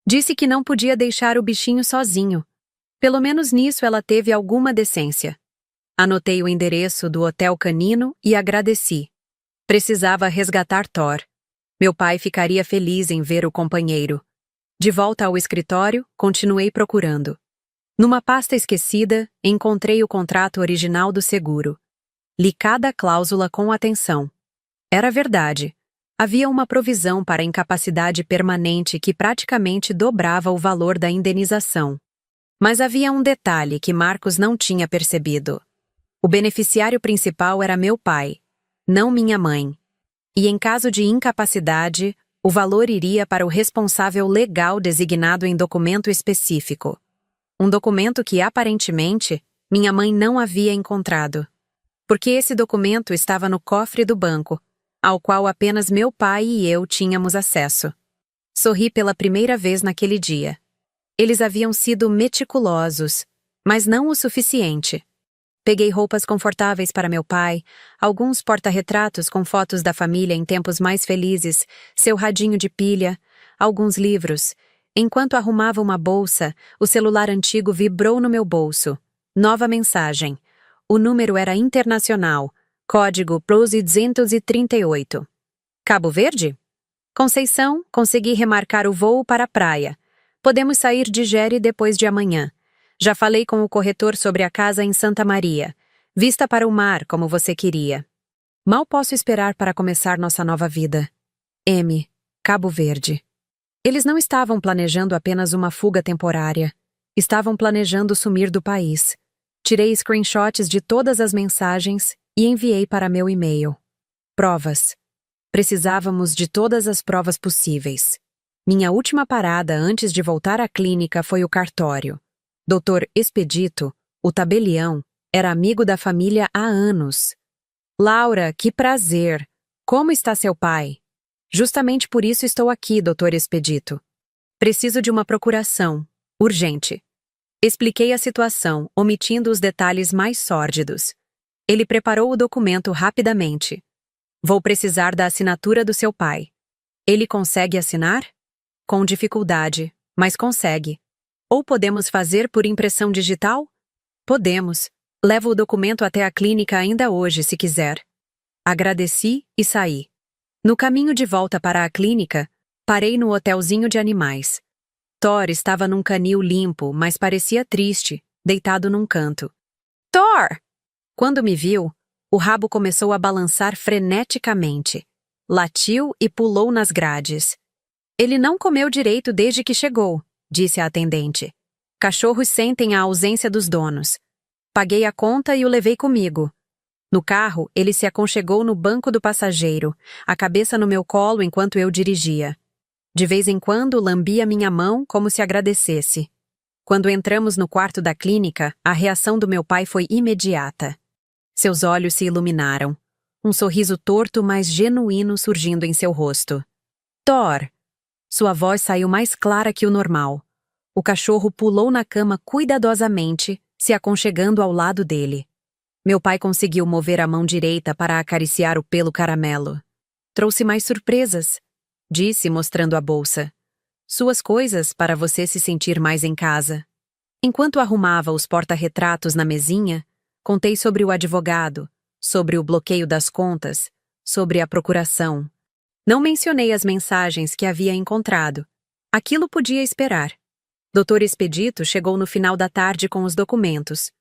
Disse que não podia deixar o bichinho sozinho. Pelo menos nisso ela teve alguma decência. Anotei o endereço do hotel canino e agradeci. Precisava resgatar Thor. Meu pai ficaria feliz em ver o companheiro. De volta ao escritório, continuei procurando. Numa pasta esquecida, encontrei o contrato original do seguro. Li cada cláusula com atenção. Era verdade. Havia uma provisão para incapacidade permanente que praticamente dobrava o valor da indenização. Mas havia um detalhe que Marcos não tinha percebido. O beneficiário principal era meu pai, não minha mãe. E em caso de incapacidade, o valor iria para o responsável legal designado em documento específico. Um documento que, aparentemente, minha mãe não havia encontrado. Porque esse documento estava no cofre do banco, ao qual apenas meu pai e eu tínhamos acesso. Sorri pela primeira vez naquele dia. Eles haviam sido meticulosos, mas não o suficiente. Peguei roupas confortáveis para meu pai, alguns porta-retratos com fotos da família em tempos mais felizes, seu radinho de pilha, alguns livros. Enquanto arrumava uma bolsa, o celular antigo vibrou no meu bolso. Nova mensagem. O número era internacional. Código PROSE 238. Cabo Verde? Conceição, consegui remarcar o voo para a praia. Podemos sair de Jeri depois de amanhã. Já falei com o corretor sobre a casa em Santa Maria. Vista para o mar, como você queria. Mal posso esperar para começar nossa nova vida. M. Cabo Verde. Eles não estavam planejando apenas uma fuga temporária. Estavam planejando sumir do país. Tirei screenshots de todas as mensagens e enviei para meu e-mail. Provas. Precisávamos de todas as provas possíveis. Minha última parada antes de voltar à clínica foi o cartório. Dr. Expedito, o tabelião, era amigo da família há anos. Laura, que prazer! Como está seu pai? Justamente por isso estou aqui, Dr. Expedito. Preciso de uma procuração. Urgente. Expliquei a situação, omitindo os detalhes mais sórdidos. Ele preparou o documento rapidamente. Vou precisar da assinatura do seu pai. Ele consegue assinar? Com dificuldade, mas consegue. Ou podemos fazer por impressão digital? Podemos. Levo o documento até a clínica ainda hoje, se quiser. Agradeci e saí. No caminho de volta para a clínica, parei no hotelzinho de animais. Thor estava num canil limpo, mas parecia triste, deitado num canto. Thor! Quando me viu, o rabo começou a balançar freneticamente. Latiu e pulou nas grades. Ele não comeu direito desde que chegou, disse a atendente. Cachorros sentem a ausência dos donos. Paguei a conta e o levei comigo. No carro, ele se aconchegou no banco do passageiro, a cabeça no meu colo enquanto eu dirigia. De vez em quando, lambia minha mão como se agradecesse. Quando entramos no quarto da clínica, a reação do meu pai foi imediata. Seus olhos se iluminaram. Um sorriso torto, mas genuíno surgindo em seu rosto. Thor! Sua voz saiu mais clara que o normal. O cachorro pulou na cama cuidadosamente, se aconchegando ao lado dele. Meu pai conseguiu mover a mão direita para acariciar o pelo caramelo. Trouxe mais surpresas, disse, mostrando a bolsa. Suas coisas para você se sentir mais em casa. Enquanto arrumava os porta-retratos na mesinha, contei sobre o advogado, sobre o bloqueio das contas, sobre a procuração. Não mencionei as mensagens que havia encontrado. Aquilo podia esperar. Dr. Expedito chegou no final da tarde com os documentos.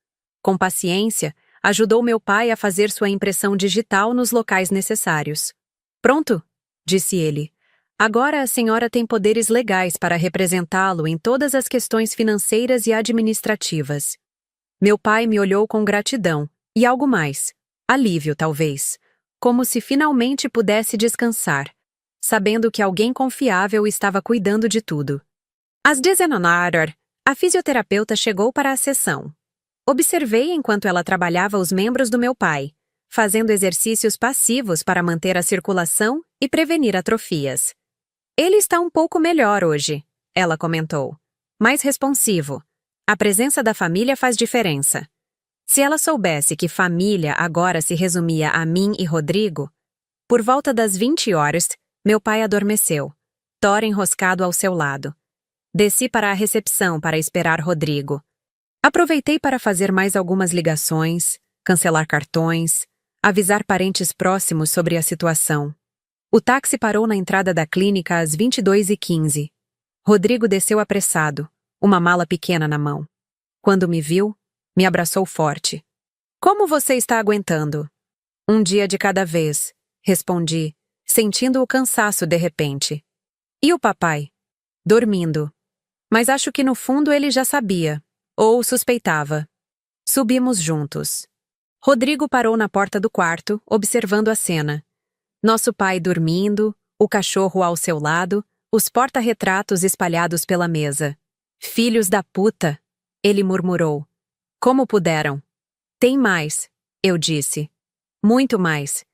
Com paciência, ajudou meu pai a fazer sua impressão digital nos locais necessários. Pronto, disse ele. Agora a senhora tem poderes legais para representá-lo em todas as questões financeiras e administrativas. Meu pai me olhou com gratidão, e algo mais. Alívio, talvez. Como se finalmente pudesse descansar, sabendo que alguém confiável estava cuidando de tudo. Às 19h, a fisioterapeuta chegou para a sessão. Observei enquanto ela trabalhava os membros do meu pai, fazendo exercícios passivos para manter a circulação e prevenir atrofias. Ele está um pouco melhor hoje, ela comentou. Mais responsivo. A presença da família faz diferença. Se ela soubesse que família agora se resumia a mim e Rodrigo, por volta das 20h, meu pai adormeceu, Thor enroscado ao seu lado. Desci para a recepção para esperar Rodrigo. Aproveitei para fazer mais algumas ligações, cancelar cartões, avisar parentes próximos sobre a situação. O táxi parou na entrada da clínica às 22h15. Rodrigo desceu apressado, uma mala pequena na mão. Quando me viu, me abraçou forte. Como você está aguentando? Um dia de cada vez, respondi, sentindo o cansaço de repente. E o papai? Dormindo. Mas acho que no fundo ele já sabia, ou suspeitava. Subimos juntos. Rodrigo parou na porta do quarto, observando a cena. Nosso pai dormindo, o cachorro ao seu lado, os porta-retratos espalhados pela mesa. Filhos da puta, ele murmurou. Como puderam? Tem mais, eu disse. Muito mais.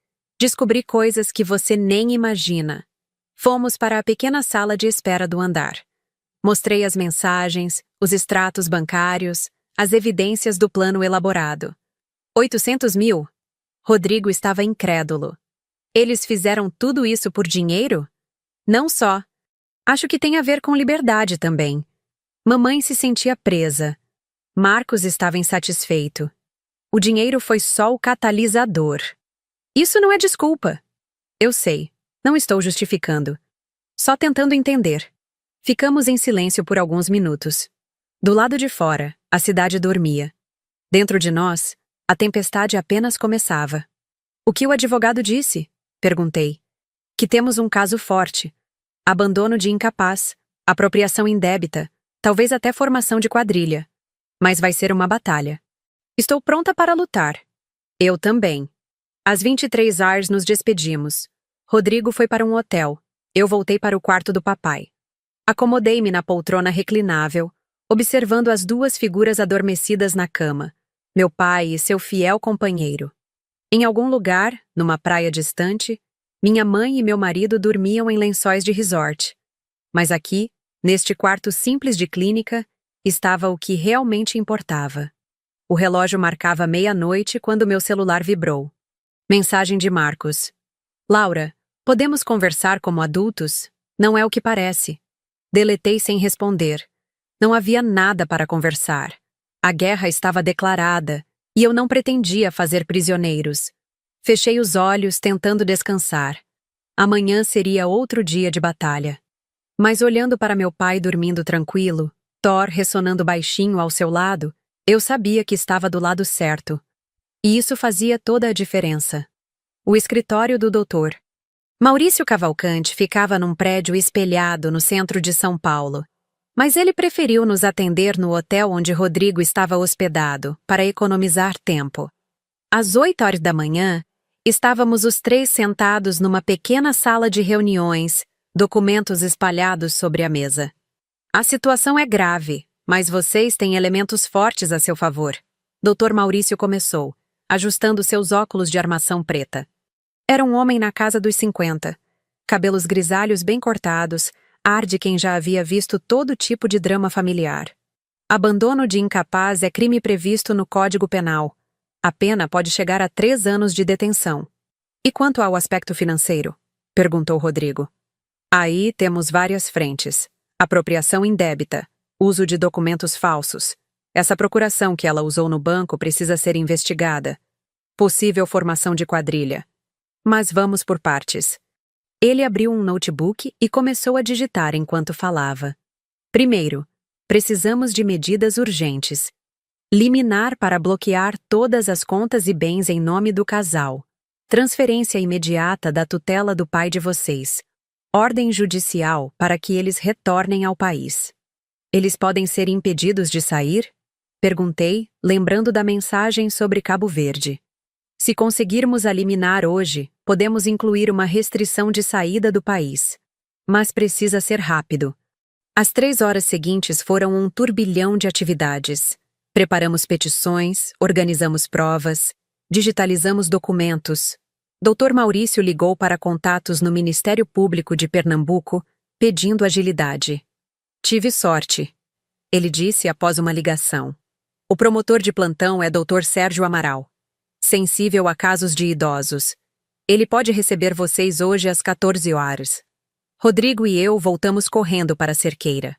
Descobri coisas que você nem imagina. Fomos para a pequena sala de espera do andar. Mostrei as mensagens, os extratos bancários, as evidências do plano elaborado. 800 mil? Rodrigo estava incrédulo. Eles fizeram tudo isso por dinheiro? Não só. Acho que tem a ver com liberdade também. Mamãe se sentia presa. Marcos estava insatisfeito. O dinheiro foi só o catalisador. Isso não é desculpa. Eu sei. Não estou justificando. Só tentando entender. Ficamos em silêncio por alguns minutos. Do lado de fora, a cidade dormia. Dentro de nós, a tempestade apenas começava. O que o advogado disse? Perguntei. Que temos um caso forte. Abandono de incapaz, apropriação indébita, talvez até formação de quadrilha. Mas vai ser uma batalha. Estou pronta para lutar. Eu também. Às 23h nos despedimos. Rodrigo foi para um hotel. Eu voltei para o quarto do papai. Acomodei-me na poltrona reclinável, observando as duas figuras adormecidas na cama, meu pai e seu fiel companheiro. Em algum lugar, numa praia distante, minha mãe e meu marido dormiam em lençóis de resort. Mas aqui, neste quarto simples de clínica, estava o que realmente importava. O relógio marcava meia-noite quando meu celular vibrou. Mensagem de Marcos. Laura, podemos conversar como adultos? Não é o que parece. Deletei sem responder. Não havia nada para conversar. A guerra estava declarada e eu não pretendia fazer prisioneiros. Fechei os olhos, tentando descansar. Amanhã seria outro dia de batalha. Mas olhando para meu pai dormindo tranquilo, Thor ressonando baixinho ao seu lado, eu sabia que estava do lado certo. E isso fazia toda a diferença. O escritório do doutor. Maurício Cavalcante ficava num prédio espelhado no centro de São Paulo. Mas ele preferiu nos atender no hotel onde Rodrigo estava hospedado, para economizar tempo. Às 8 horas da manhã, estávamos os três sentados numa pequena sala de reuniões, documentos espalhados sobre a mesa. A situação é grave, mas vocês têm elementos fortes a seu favor. Dr. Maurício começou, ajustando seus óculos de armação preta. Era um homem na casa dos 50. Cabelos grisalhos bem cortados, ar de quem já havia visto todo tipo de drama familiar. Abandono de incapaz é crime previsto no Código Penal. A pena pode chegar a 3 anos de detenção. E quanto ao aspecto financeiro? Perguntou Rodrigo. Aí temos várias frentes. Apropriação indébita, uso de documentos falsos. Essa procuração que ela usou no banco precisa ser investigada. Possível formação de quadrilha. Mas vamos por partes. Ele abriu um notebook e começou a digitar enquanto falava. Primeiro, precisamos de medidas urgentes. Liminar para bloquear todas as contas e bens em nome do casal. Transferência imediata da tutela do pai de vocês. Ordem judicial para que eles retornem ao país. Eles podem ser impedidos de sair? Perguntei, lembrando da mensagem sobre Cabo Verde. Se conseguirmos a liminar hoje, podemos incluir uma restrição de saída do país. Mas precisa ser rápido. As 3 horas seguintes foram um turbilhão de atividades. Preparamos petições, organizamos provas, digitalizamos documentos. Dr. Maurício ligou para contatos no Ministério Público de Pernambuco, pedindo agilidade. Tive sorte, ele disse após uma ligação. O promotor de plantão é Dr. Sérgio Amaral. Sensível a casos de idosos. Ele pode receber vocês hoje às 14 horas. Rodrigo e eu voltamos correndo para a Cerqueira.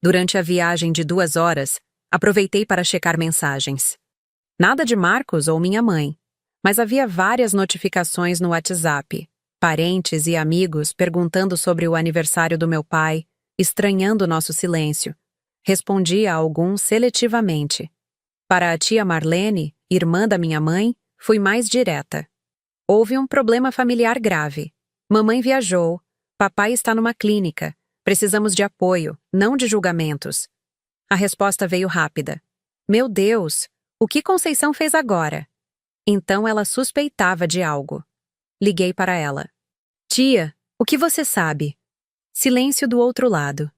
Durante a viagem de 2 horas, aproveitei para checar mensagens. Nada de Marcos ou minha mãe, mas havia várias notificações no WhatsApp. Parentes e amigos perguntando sobre o aniversário do meu pai, estranhando nosso silêncio. Respondi a alguns seletivamente. Para a tia Marlene, irmã da minha mãe, fui mais direta. Houve um problema familiar grave. Mamãe viajou. Papai está numa clínica. Precisamos de apoio, não de julgamentos. A resposta veio rápida. Meu Deus, o que Conceição fez agora? Então ela suspeitava de algo. Liguei para ela. Tia, o que você sabe? Silêncio do outro lado.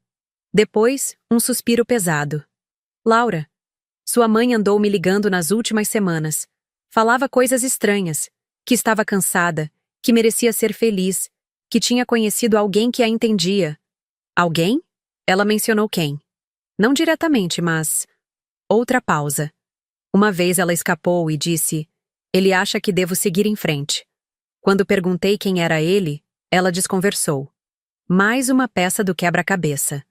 Depois, um suspiro pesado. Laura, sua mãe andou me ligando nas últimas semanas. Falava coisas estranhas, que estava cansada, que merecia ser feliz, que tinha conhecido alguém que a entendia. Alguém? Ela mencionou quem? Não diretamente, mas... Outra pausa. Uma vez ela escapou e disse, ele acha que devo seguir em frente. Quando perguntei quem era ele, ela desconversou. Mais uma peça do quebra-cabeça.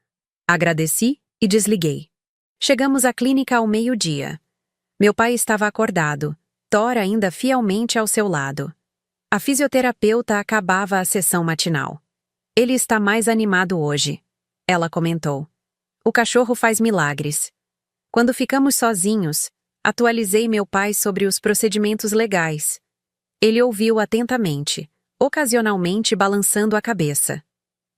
Agradeci e desliguei. Chegamos à clínica ao meio-dia. Meu pai estava acordado, Thor ainda fielmente ao seu lado. A fisioterapeuta acabava a sessão matinal. Ele está mais animado hoje, ela comentou. O cachorro faz milagres. Quando ficamos sozinhos, atualizei meu pai sobre os procedimentos legais. Ele ouviu atentamente, ocasionalmente balançando a cabeça.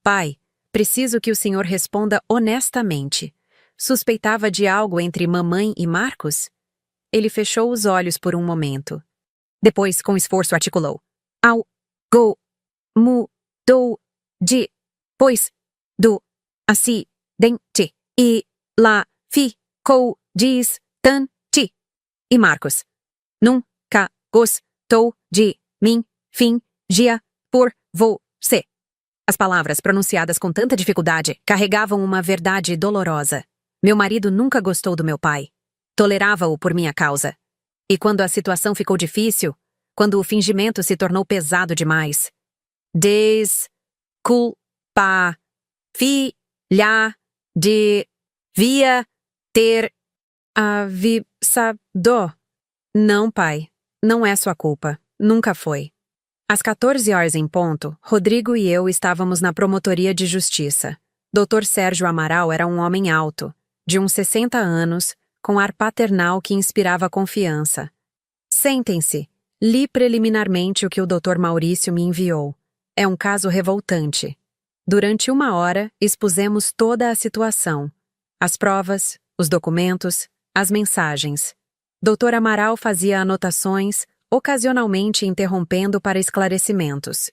Pai, preciso que o senhor responda honestamente. Suspeitava de algo entre mamãe e Marcos? Ele fechou os olhos por um momento. Depois, com esforço, articulou. Mudou de pois do acidente e lá ficou distante. E Marcos nunca gostou de mim, fingia por você. As palavras pronunciadas com tanta dificuldade carregavam uma verdade dolorosa. Meu marido nunca gostou do meu pai. Tolerava-o por minha causa. E quando a situação ficou difícil, quando o fingimento se tornou pesado demais, desculpa, filha, devia ter Avisado. Não, pai. Não é sua culpa. Nunca foi. Às 14 horas em ponto, Rodrigo e eu estávamos na promotoria de justiça. Dr. Sérgio Amaral era um homem alto, de uns 60 anos, com ar paternal que inspirava confiança. Sentem-se. Li preliminarmente o que o Dr. Maurício me enviou. É um caso revoltante. Durante 1 hora, expusemos toda a situação. As provas, os documentos, as mensagens. Dr. Amaral fazia anotações, ocasionalmente interrompendo para esclarecimentos.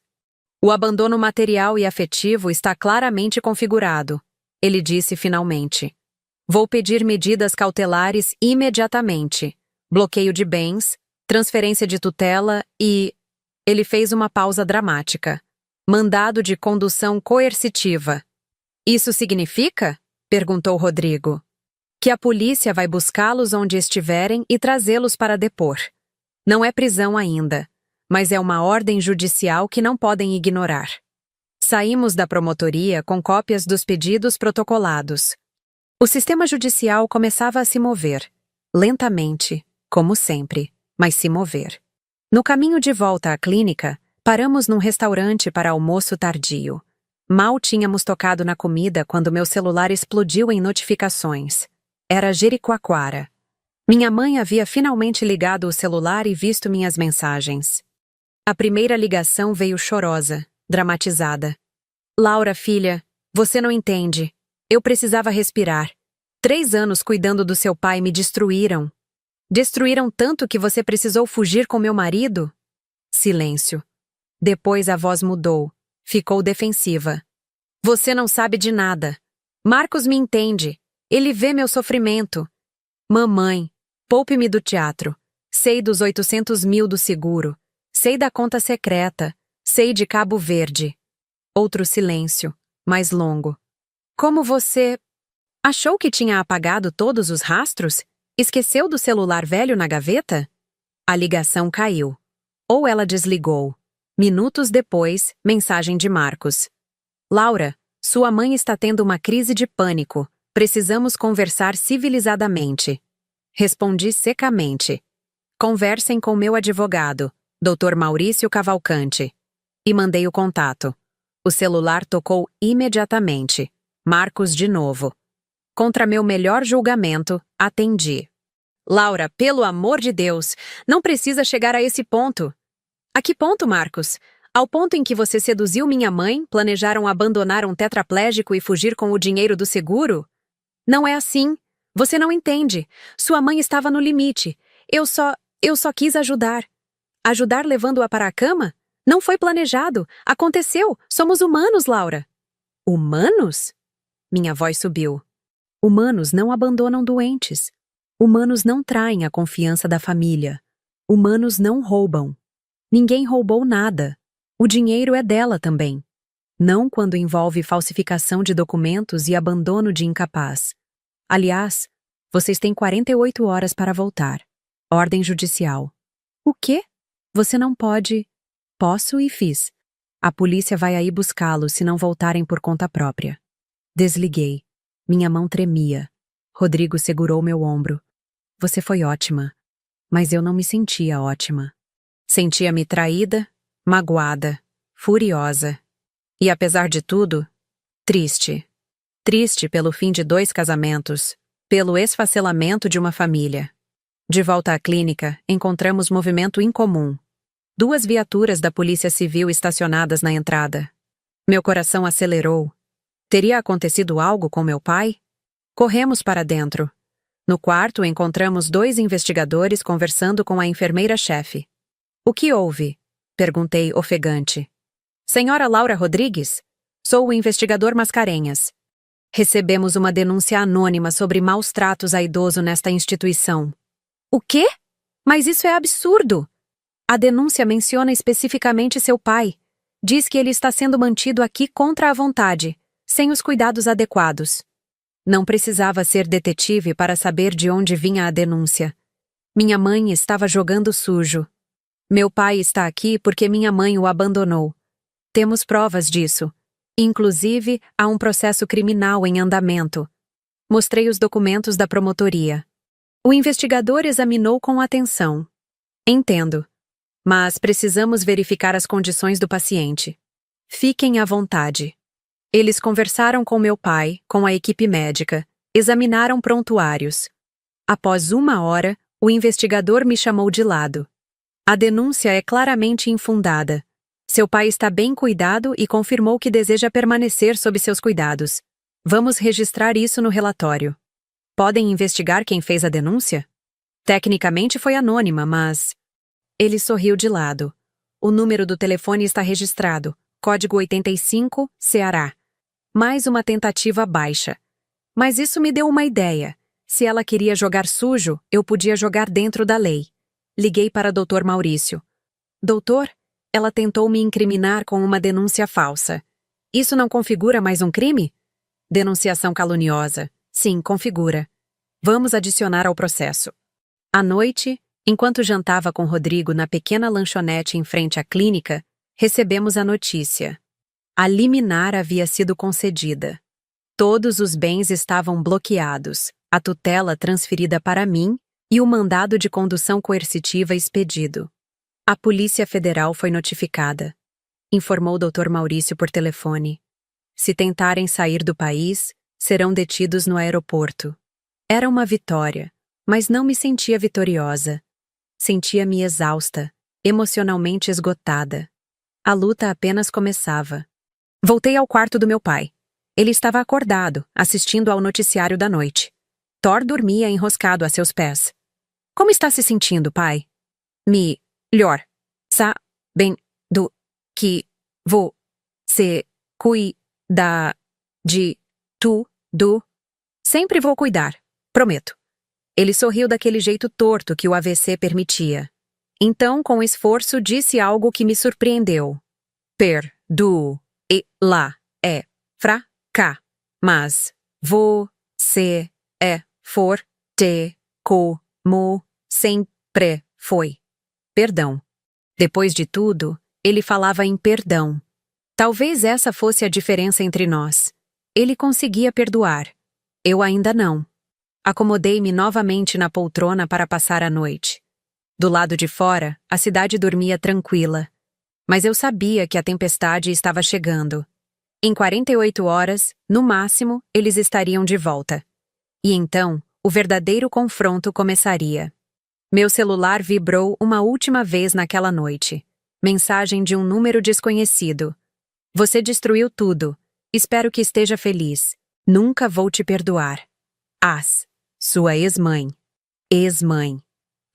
O abandono material e afetivo está claramente configurado, ele disse finalmente. Vou pedir medidas cautelares imediatamente. Bloqueio de bens, transferência de tutela e... Ele fez uma pausa dramática. Mandado de condução coercitiva. Isso significa? Perguntou Rodrigo. Que a polícia vai buscá-los onde estiverem e trazê-los para depor. Não é prisão ainda, mas é uma ordem judicial que não podem ignorar. Saímos da promotoria com cópias dos pedidos protocolados. O sistema judicial começava a se mover, lentamente, como sempre, mas se mover. No caminho de volta à clínica, paramos num restaurante para almoço tardio. Mal tínhamos tocado na comida quando meu celular explodiu em notificações. Era Jericoacoara. Minha mãe havia finalmente ligado o celular e visto minhas mensagens. A primeira ligação veio chorosa, dramatizada. Laura, filha, você não entende. Eu precisava respirar. 3 anos cuidando do seu pai me destruíram. Destruíram tanto que você precisou fugir com meu marido? Silêncio. Depois a voz mudou. Ficou defensiva. Você não sabe de nada. Marcos me entende. Ele vê meu sofrimento. Mamãe, poupe-me do teatro. Sei dos 800 mil do seguro. Sei da conta secreta. Sei de Cabo Verde. Outro silêncio, mais longo. Como você... Achou que tinha apagado todos os rastros? Esqueceu do celular velho na gaveta? A ligação caiu. Ou ela desligou. Minutos depois, mensagem de Marcos. Laura, sua mãe está tendo uma crise de pânico. Precisamos conversar civilizadamente. Respondi secamente. Conversem com meu advogado, Dr. Maurício Cavalcante. E mandei o contato. O celular tocou imediatamente. Marcos de novo. Contra meu melhor julgamento, atendi. Laura, pelo amor de Deus, não precisa chegar a esse ponto. A que ponto, Marcos? Ao ponto em que você seduziu minha mãe, planejaram abandonar um tetraplégico e fugir com o dinheiro do seguro? Não é assim. Você não entende. Sua mãe estava no limite. Eu só quis ajudar. Ajudar levando-a para a cama? Não foi planejado. Aconteceu. Somos humanos, Laura. Humanos? Minha voz subiu. Humanos não abandonam doentes. Humanos não traem a confiança da família. Humanos não roubam. Ninguém roubou nada. O dinheiro é dela também. Não quando envolve falsificação de documentos e abandono de incapaz. Aliás, vocês têm 48 horas para voltar. Ordem judicial. O quê? Você não pode... Posso e fiz. A polícia vai aí buscá-los se não voltarem por conta própria. Desliguei. Minha mão tremia. Rodrigo segurou meu ombro. Você foi ótima. Mas eu não me sentia ótima. Sentia-me traída, magoada, furiosa. E apesar de tudo, triste. Triste pelo fim de 2 casamentos, pelo esfacelamento de uma família. De volta à clínica, encontramos movimento incomum. 2 viaturas da Polícia Civil estacionadas na entrada. Meu coração acelerou. Teria acontecido algo com meu pai? Corremos para dentro. No quarto, encontramos 2 investigadores conversando com a enfermeira-chefe. O que houve? Perguntei ofegante. Senhora Laura Rodrigues? Sou o investigador Mascarenhas. Recebemos uma denúncia anônima sobre maus tratos a idoso nesta instituição. O quê? Mas isso é absurdo! A denúncia menciona especificamente seu pai. Diz que ele está sendo mantido aqui contra a vontade, sem os cuidados adequados. Não precisava ser detetive para saber de onde vinha a denúncia. Minha mãe estava jogando sujo. Meu pai está aqui porque minha mãe o abandonou. Temos provas disso. Inclusive, há um processo criminal em andamento. Mostrei os documentos da promotoria. O investigador examinou com atenção. Entendo. Mas precisamos verificar as condições do paciente. Fiquem à vontade. Eles conversaram com meu pai, com a equipe médica, examinaram prontuários. Após 1 hora, o investigador me chamou de lado. A denúncia é claramente infundada. Seu pai está bem cuidado e confirmou que deseja permanecer sob seus cuidados. Vamos registrar isso no relatório. Podem investigar quem fez a denúncia? Tecnicamente foi anônima, mas... Ele sorriu de lado. O número do telefone está registrado. Código 85, Ceará. Mais uma tentativa baixa. Mas isso me deu uma ideia. Se ela queria jogar sujo, eu podia jogar dentro da lei. Liguei para Dr. Maurício. Doutor, ela tentou me incriminar com uma denúncia falsa. Isso não configura mais um crime? Denunciação caluniosa. Sim, configura. Vamos adicionar ao processo. À noite, enquanto jantava com Rodrigo na pequena lanchonete em frente à clínica, recebemos a notícia. A liminar havia sido concedida. Todos os bens estavam bloqueados, a tutela transferida para mim e o mandado de condução coercitiva expedido. A Polícia Federal foi notificada. Informou o Dr. Maurício por telefone. Se tentarem sair do país, serão detidos no aeroporto. Era uma vitória, mas não me sentia vitoriosa. Sentia-me exausta, emocionalmente esgotada. A luta apenas começava. Voltei ao quarto do meu pai. Ele estava acordado, assistindo ao noticiário da noite. Thor dormia enroscado a seus pés. Como está se sentindo, pai? Melhor. Sabendo que você cuida de tudo. Sempre vou cuidar, prometo. Ele sorriu daquele jeito torto que o AVC permitia. Então, com esforço, disse algo que me surpreendeu. Lá é fraca, mas você é forte como sempre foi. Perdão. Depois de tudo, ele falava em perdão. Talvez essa fosse a diferença entre nós. Ele conseguia perdoar. Eu ainda não. Acomodei-me novamente na poltrona para passar a noite. Do lado de fora, a cidade dormia tranquila. Mas eu sabia que a tempestade estava chegando. Em 48 horas, no máximo, eles estariam de volta. E então, o verdadeiro confronto começaria. Meu celular vibrou uma última vez naquela noite. Mensagem de um número desconhecido. Você destruiu tudo. Espero que esteja feliz. Nunca vou te perdoar. Sua ex-mãe. Ex-mãe.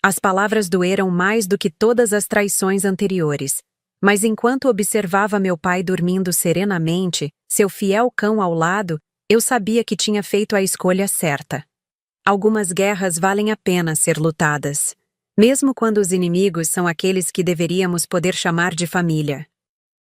As palavras doeram mais do que todas as traições anteriores. Mas enquanto observava meu pai dormindo serenamente, seu fiel cão ao lado, eu sabia que tinha feito a escolha certa. Algumas guerras valem a pena ser lutadas, mesmo quando os inimigos são aqueles que deveríamos poder chamar de família.